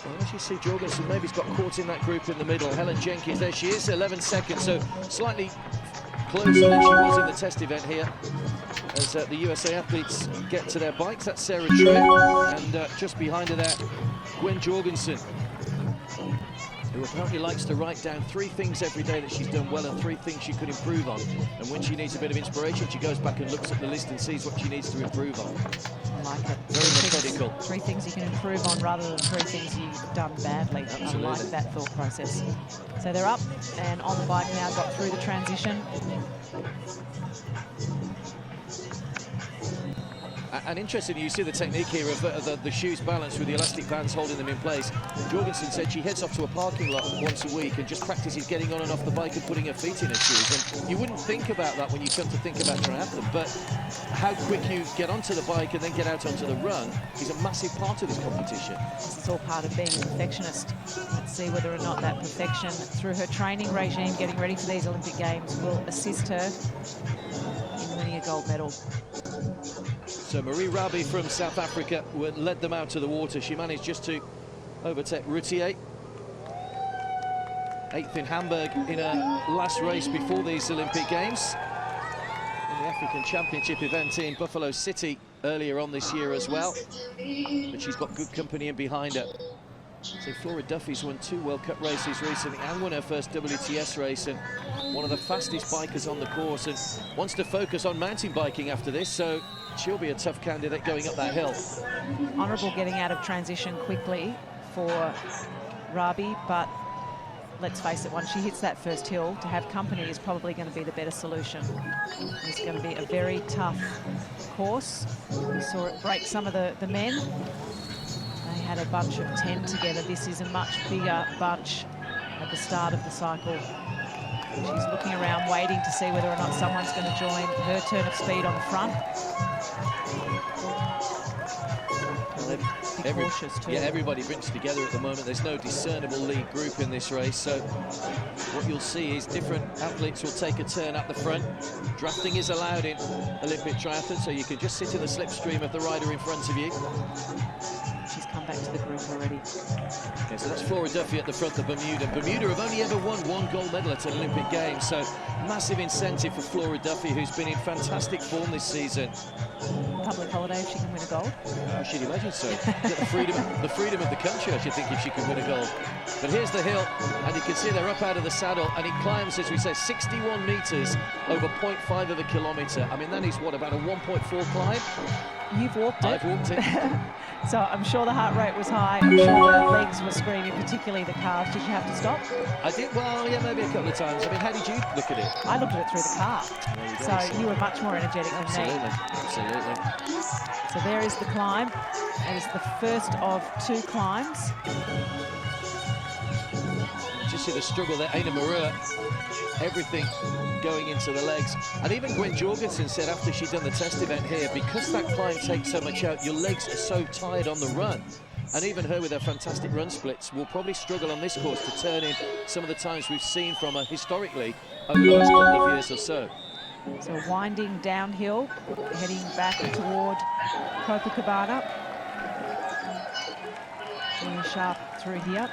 S9: Well, as you see, Jorgensen maybe's got caught in that group in the middle. Helen Jenkins, there she is, 11 seconds, so slightly closer than she was in the test event here. As the USA athletes get to their bikes, that's Sarah True, and just behind her there, Gwen Jorgensen, who apparently likes to write down 3 things every day that she's done well and 3 things she could improve on. And when she needs a bit of inspiration, she goes back and looks at the list and sees what she needs to improve on.
S8: I like it.
S9: Very critical.
S8: 3 things you can improve on rather than 3 things you've done badly.
S9: Absolutely.
S8: I like that thought process. So they're up and on the bike now, got through the transition.
S9: And interesting, you see the technique here of the shoes balanced with the elastic bands holding them in place. Jorgensen said she heads off to a parking lot once a week and just practices getting on and off the bike and putting her feet in her shoes. And you wouldn't think about that when you come to think about triathlon, but how quick you get onto the bike and then get out onto the run is a massive part of this competition.
S8: This is all part of being a perfectionist. Let's see whether or not that perfection through her training regime, getting ready for these Olympic Games, will assist her in winning a gold medal.
S9: So Marie Rabi from South Africa led them out to the water. She managed just to overtake Routier. 8th in Hamburg in her last race before these Olympic Games. In the African Championship event in Buffalo City earlier on this year as well. But she's got good company in behind her. So Flora Duffy's won 2 World Cup races recently and won her first WTS race, and one of the fastest bikers on the course, and wants to focus on mountain biking after this, so she'll be a tough candidate going up that hill.
S8: Honourable getting out of transition quickly for Rabi, but let's face it, once she hits that first hill, to have company is probably going to be the better solution. It's going to be a very tough course. We saw it break some of the men. They had a bunch of 10 together. This is a much bigger bunch at the start of the cycle. She's looking around, waiting to see whether or not someone's going to join her turn of speed on the front. Be cautious too.
S9: Yeah, everybody brings together at the moment. There's no discernible lead group in this race, so what you'll see is different athletes will take a turn at the front. Drafting is allowed in Olympic triathlon, so you can just sit in the slipstream of the rider in front of you.
S8: She's come back to the group already.
S9: Okay, so that's Flora Duffy at the front of Bermuda. Bermuda have only ever won 1 gold medal at an Olympic Games, so massive incentive for Flora Duffy, who's been in fantastic form this season.
S8: Public holiday if she can win a gold.
S9: I should imagine so. the freedom of the country, I should think, if she can win a gold. But here's the hill, and you can see they're up out of the saddle, and it climbs, as we say, 61 metres over 0.5 of a kilometre. I mean, that is, what, about a 1.4 climb?
S8: You've walked it.
S9: I've walked it.
S8: So I'm sure the heart rate was high. I'm sure the legs were screaming, particularly the calves. Did you have to stop?
S9: I did, well, yeah, maybe a couple of times. I mean, how did you look at it?
S8: I looked at it through the car. So you were much more energetic than me.
S9: Absolutely.
S8: So there is the climb. It is the first of 2 climbs.
S9: Just see the struggle there. Aina Marua, everything going into the legs. And even Gwen Jorgensen said after she'd done the test event here, because that climb takes so much out, your legs are so tired on the run. And even her with her fantastic run splits will probably struggle on this course to turn in some of the times we've seen from her historically over the last couple of years or so.
S8: So winding downhill, heading back toward Copacabana. Very sharp through here.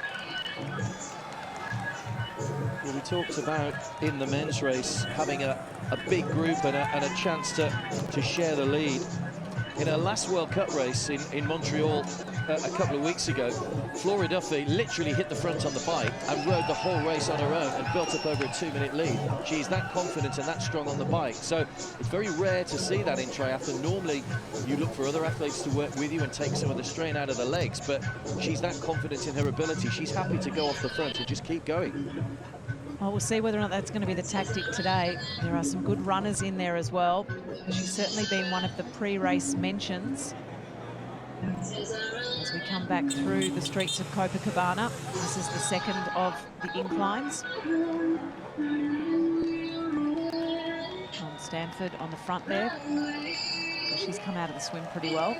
S9: Well, we talked about in the men's race having a big group and a chance to share the lead. In her last World Cup race in Montreal a couple of weeks ago, Flora Duffy literally hit the front on the bike and rode the whole race on her own and built up over a 2-minute lead. She's that confident and that strong on the bike. So it's very rare to see that in triathlon. Normally you look for other athletes to work with you and take some of the strain out of the legs, but she's that confident in her ability. She's happy to go off the front and just keep going.
S8: Well, we'll see whether or not that's going to be the tactic today. There are some good runners in there as well. She's certainly been one of the pre-race mentions. As we come back through the streets of Copacabana, this is the second of the inclines. Tom Stanford on the front there. So she's come out of the swim pretty well.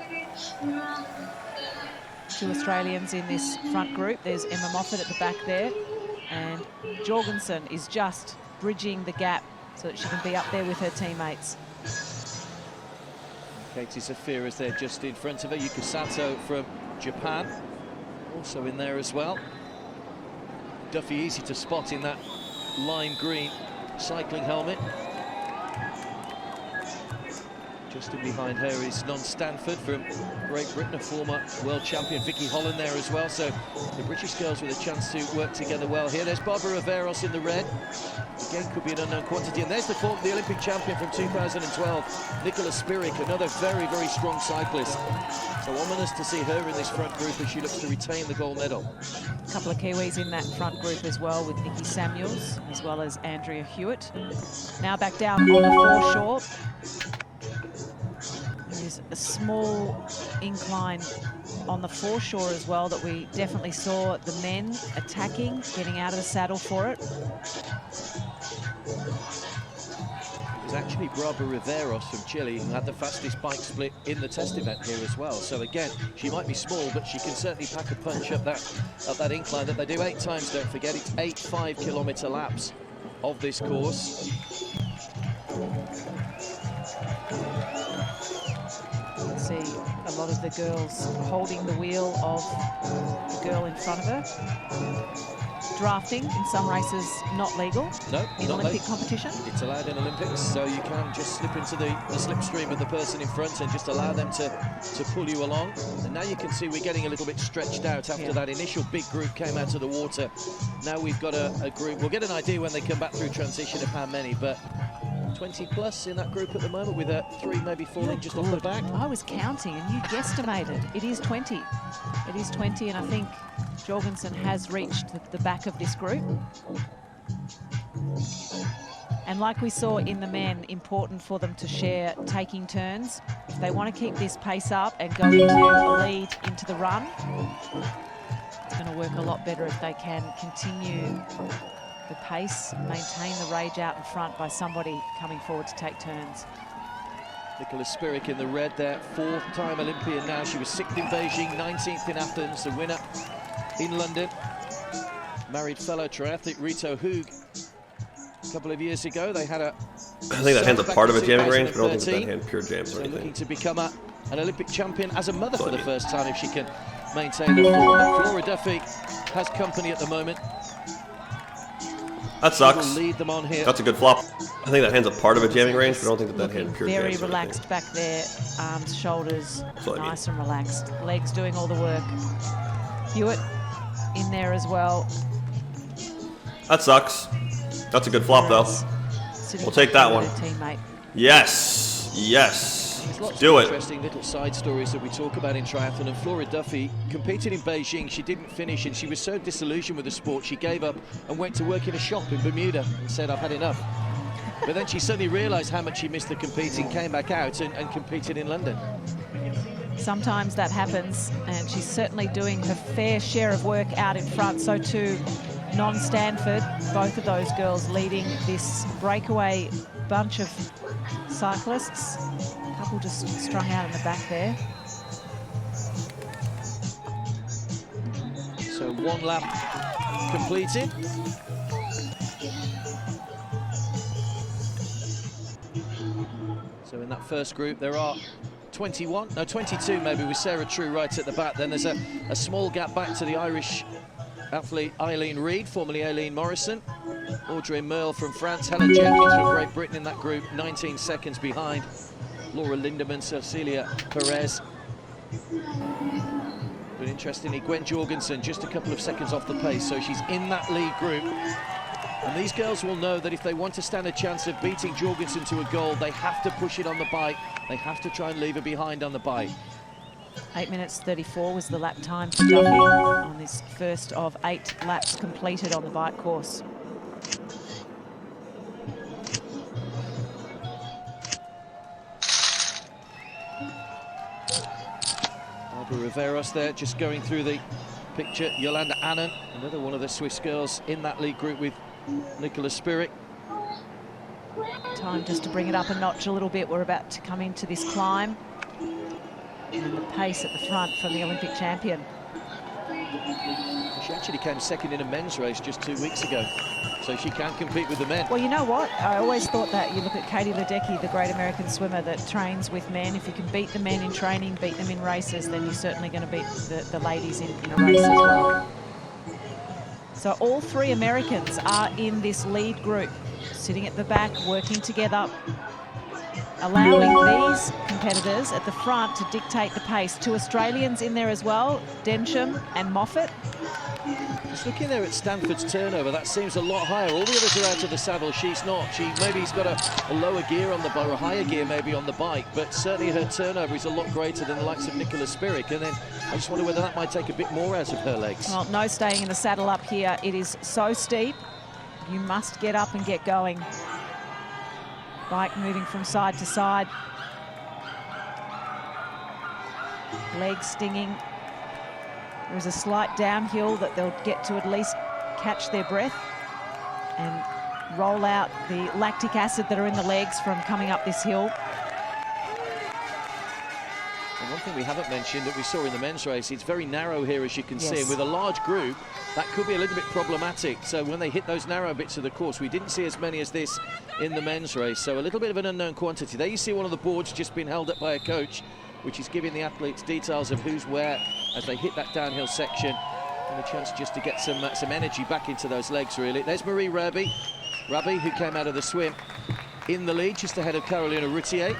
S8: 2 Australians in this front group. There's Emma Moffat at the back there. And Jorgensen is just bridging the gap so that she can be up there with her teammates.
S9: Katie Zafira is there just in front of her. Yuka Sato from Japan also in there as well. Duffy easy to spot in that lime green cycling helmet. Just in behind her is Non-Stanford from Great Britain, a former world champion, Vicky Holland there as well. So the British girls with a chance to work together well here. There's Barbara Riveros in the red. Again, could be an unknown quantity. And there's the Olympic champion from 2012, Nicola Spirik, another very, very strong cyclist. So ominous to see her in this front group as she looks to retain the gold medal.
S8: A couple of Kiwis in that front group as well, with Nikki Samuels as well as Andrea Hewitt. Now back down on the foreshore. There's a small incline on the foreshore as well that we definitely saw the men attacking, getting out of the saddle for it.
S9: It was actually Barbara Riveros from Chile who had the fastest bike split in the test event here as well. So again, she might be small, but she can certainly pack a punch up that incline that they do 8 times. Don't forget, it's 8 5-kilometre laps of this course.
S8: See a lot of the girls holding the wheel of the girl in front of her. Drafting in some races not legal.
S9: No,
S8: in
S9: not
S8: Olympic competition.
S9: It's allowed in Olympics, so you can just slip into the slipstream of the person in front and just allow them to pull you along. And now you can see we're getting a little bit stretched out after that initial big group came out of the water. Now we've got a group. We'll get an idea when they come back through transition of how many, but 20 plus in that group at the moment, with 3 maybe falling just off the back.
S8: I was counting and you guesstimated. It is 20. It is 20, and I think Jorgensen has reached the back of this group. And like we saw in the men, important for them to share taking turns. If they want to keep this pace up and go into a lead into the run, it's going to work a lot better if they can continue the pace, maintain the rage out in front by somebody coming forward to take turns.
S9: Nicola Spirik in the red there, 4th-time Olympian now. She was 6th in Beijing, 19th in Athens, the winner in London. Married fellow triathlete Rito Hoog a couple of years ago. They had a...
S10: I think that hand's a part of a jamming range, but I don't think that hand pure jams or anything.
S9: Looking to become an Olympic champion as a mother for the first time if she can maintain the form. Flora Duffy has company at the moment.
S10: That sucks.
S9: Lead them on here.
S10: That's a good flop. I think that hand's a part of a jamming range, but I don't think that hand pure
S8: Very
S10: jams or
S8: relaxed
S10: anything.
S8: back there, arms, shoulders, nice and relaxed. Legs doing all the work. Hewitt in there as well.
S10: That sucks. That's a good flop, though. We'll take that one.
S8: Teammate.
S10: Yes. Yes.
S9: There's lots
S10: Do
S9: of
S10: it.
S9: interesting little side stories that we talk about in triathlon, and Flora Duffy competed in Beijing. She didn't finish, and she was so disillusioned with the sport, she gave up and went to work in a shop in Bermuda and said, I've had enough. But then she suddenly realised how much she missed the competing, came back out and competed in London.
S8: Sometimes that happens, and she's certainly doing her fair share of work out in front. So too Non-Stanford, both of those girls leading this breakaway bunch of cyclists. A couple just strung out in the back there.
S9: So 1 lap completed. So in that first group there are 22 maybe, with Sarah True right at the back. Then there's a small gap back to the Irish athlete Eileen Reid, formerly Aileen Morrison. Audrey Merle from France, Helen Jenkins from Great Britain in that group, 19 seconds behind. Laura Lindemann, Cecilia Perez. But interestingly, Gwen Jorgensen just a couple of seconds off the pace, so she's in that lead group. And these girls will know that if they want to stand a chance of beating Jorgensen to a goal, they have to push it on the bike. They have to try and leave her behind on the bike.
S8: 8 minutes 34 was the lap time for Duffy on this first of 8 laps completed on the bike course.
S9: Barbara Riveros there, just going through the picture. Yolanda Annan, another one of the Swiss girls in that lead group with Nicola Spirik.
S8: Time just to bring it up a notch a little bit. We're about to come into this climb. And the pace at the front from the Olympic champion.
S9: She actually came second in a men's race just 2 weeks ago, so she can compete with the men.
S8: Well, you know what? I always thought that. You look at Katie Ledecky, the great American swimmer that trains with men. If you can beat the men in training, beat them in races, then you're certainly going to beat the ladies in a race as well. So all 3 Americans are in this lead group, sitting at the back, working together. allowing these competitors at the front to dictate the pace. 2 Australians in there as well, Densham and Moffat.
S9: Just looking there at Stanford's turnover, that seems a lot higher. All the others are out of the saddle, she's not. Maybe he's got a lower gear on the bike, or a higher gear maybe on the bike, but certainly her turnover is a lot greater than the likes of Nicola Spirik. And then I just wonder whether that might take a bit more out of her legs.
S8: Well, no staying in the saddle up here. It is so steep. You must get up and get going. Bike moving from side to side. Legs stinging. There's a slight downhill that they'll get to at least catch their breath and roll out the lactic acid that are in the legs from coming up this hill.
S9: And one thing we haven't mentioned that we saw in the men's race, it's very narrow here, as you can see.
S8: Yes.
S9: With a large group, that could be a little bit problematic. So when they hit those narrow bits of the course, we didn't see as many as this in the men's race. So a little bit of an unknown quantity. There you see one of the boards just been held up by a coach, which is giving the athletes details of who's where as they hit that downhill section, and a chance just to get some energy back into those legs, really. There's Marie Raby, who came out of the swim in the lead, just ahead of Carolina Routier.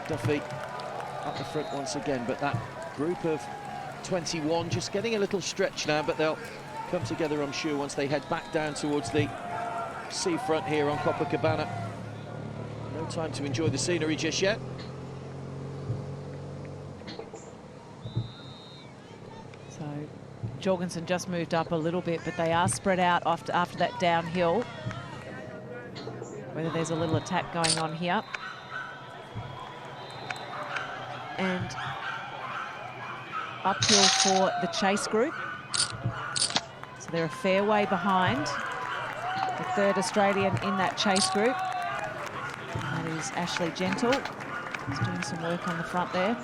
S9: Duffy up the front once again, but that group of 21 just getting a little stretch now, but they'll come together, I'm sure, once they head back down towards the seafront here on Copacabana. No time to enjoy the scenery just yet.
S8: So Jorgensen just moved up a little bit, but they are spread out after that downhill. Whether there's a little attack going on here. And uphill for the chase group. So they're a fair way behind the 3rd Australian in that chase group. And that is Ashley Gentle. He's doing some work on the front there.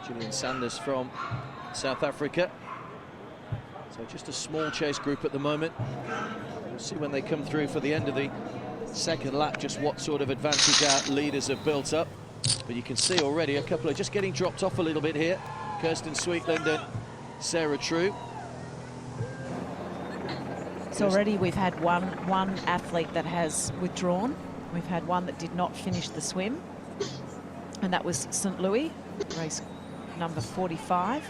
S9: Gillian Sanders from South Africa. So just a small chase group at the moment. We'll see when they come through for the end of the second lap just what sort of advantage our leaders have built up. But you can see already a couple are just getting dropped off a little bit here. Kirsten Sweetland and Sarah True.
S8: So already we've had one athlete that has withdrawn. We've had one that did not finish the swim, and that was St. Louis, race number 45.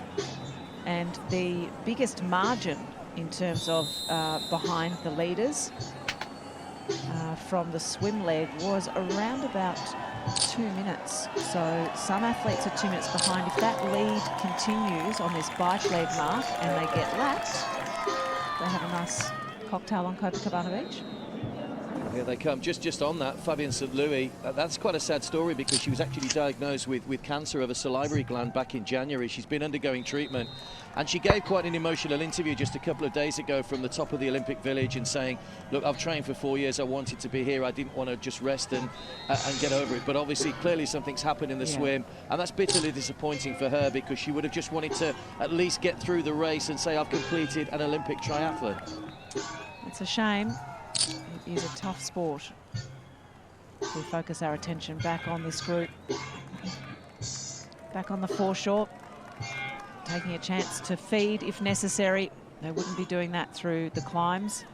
S8: And the biggest margin in terms of behind the leaders from the swim leg was around about 2 minutes. So some athletes are 2 minutes behind. If that lead continues on this bike leg mark and they get lapped, they have a nice cocktail on Copacabana Beach.
S9: Here they come. Just on that, Fabienne St. Louis, that's quite a sad story because she was actually diagnosed with cancer of a salivary gland back in January. She's been undergoing treatment, and she gave quite an emotional interview just a couple of days ago from the top of the Olympic Village and saying, look, I've trained for 4 years, I wanted to be here, I didn't want to just rest and get over it. But obviously, clearly something's happened in the swim, and that's bitterly disappointing for her because she would have just wanted to at least get through the race and say, I've completed an Olympic triathlon.
S8: It's a shame. It is a tough sport. We focus our attention back on this group. Back on the foreshore. Taking a chance to feed if necessary. They wouldn't be doing that through the climbs.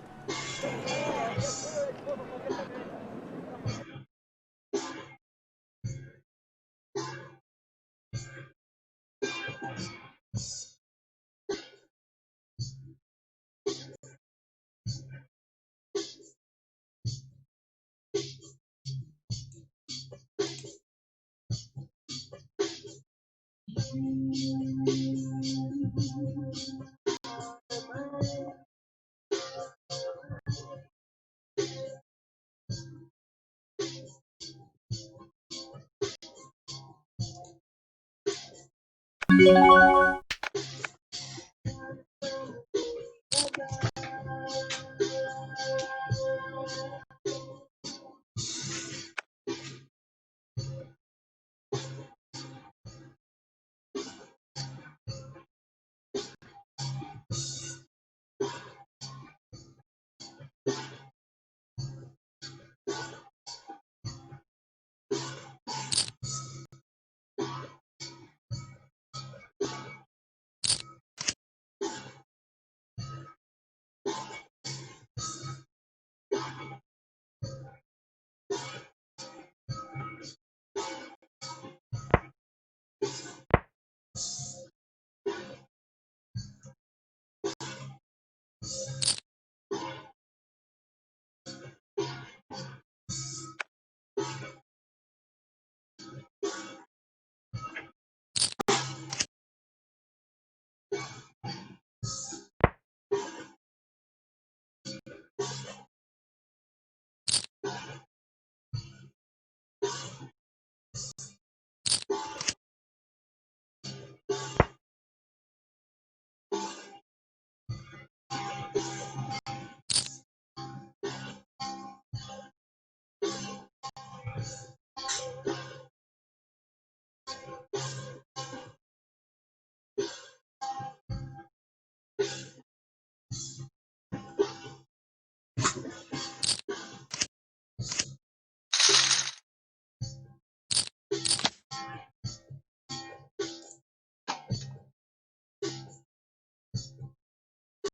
S1: Bye.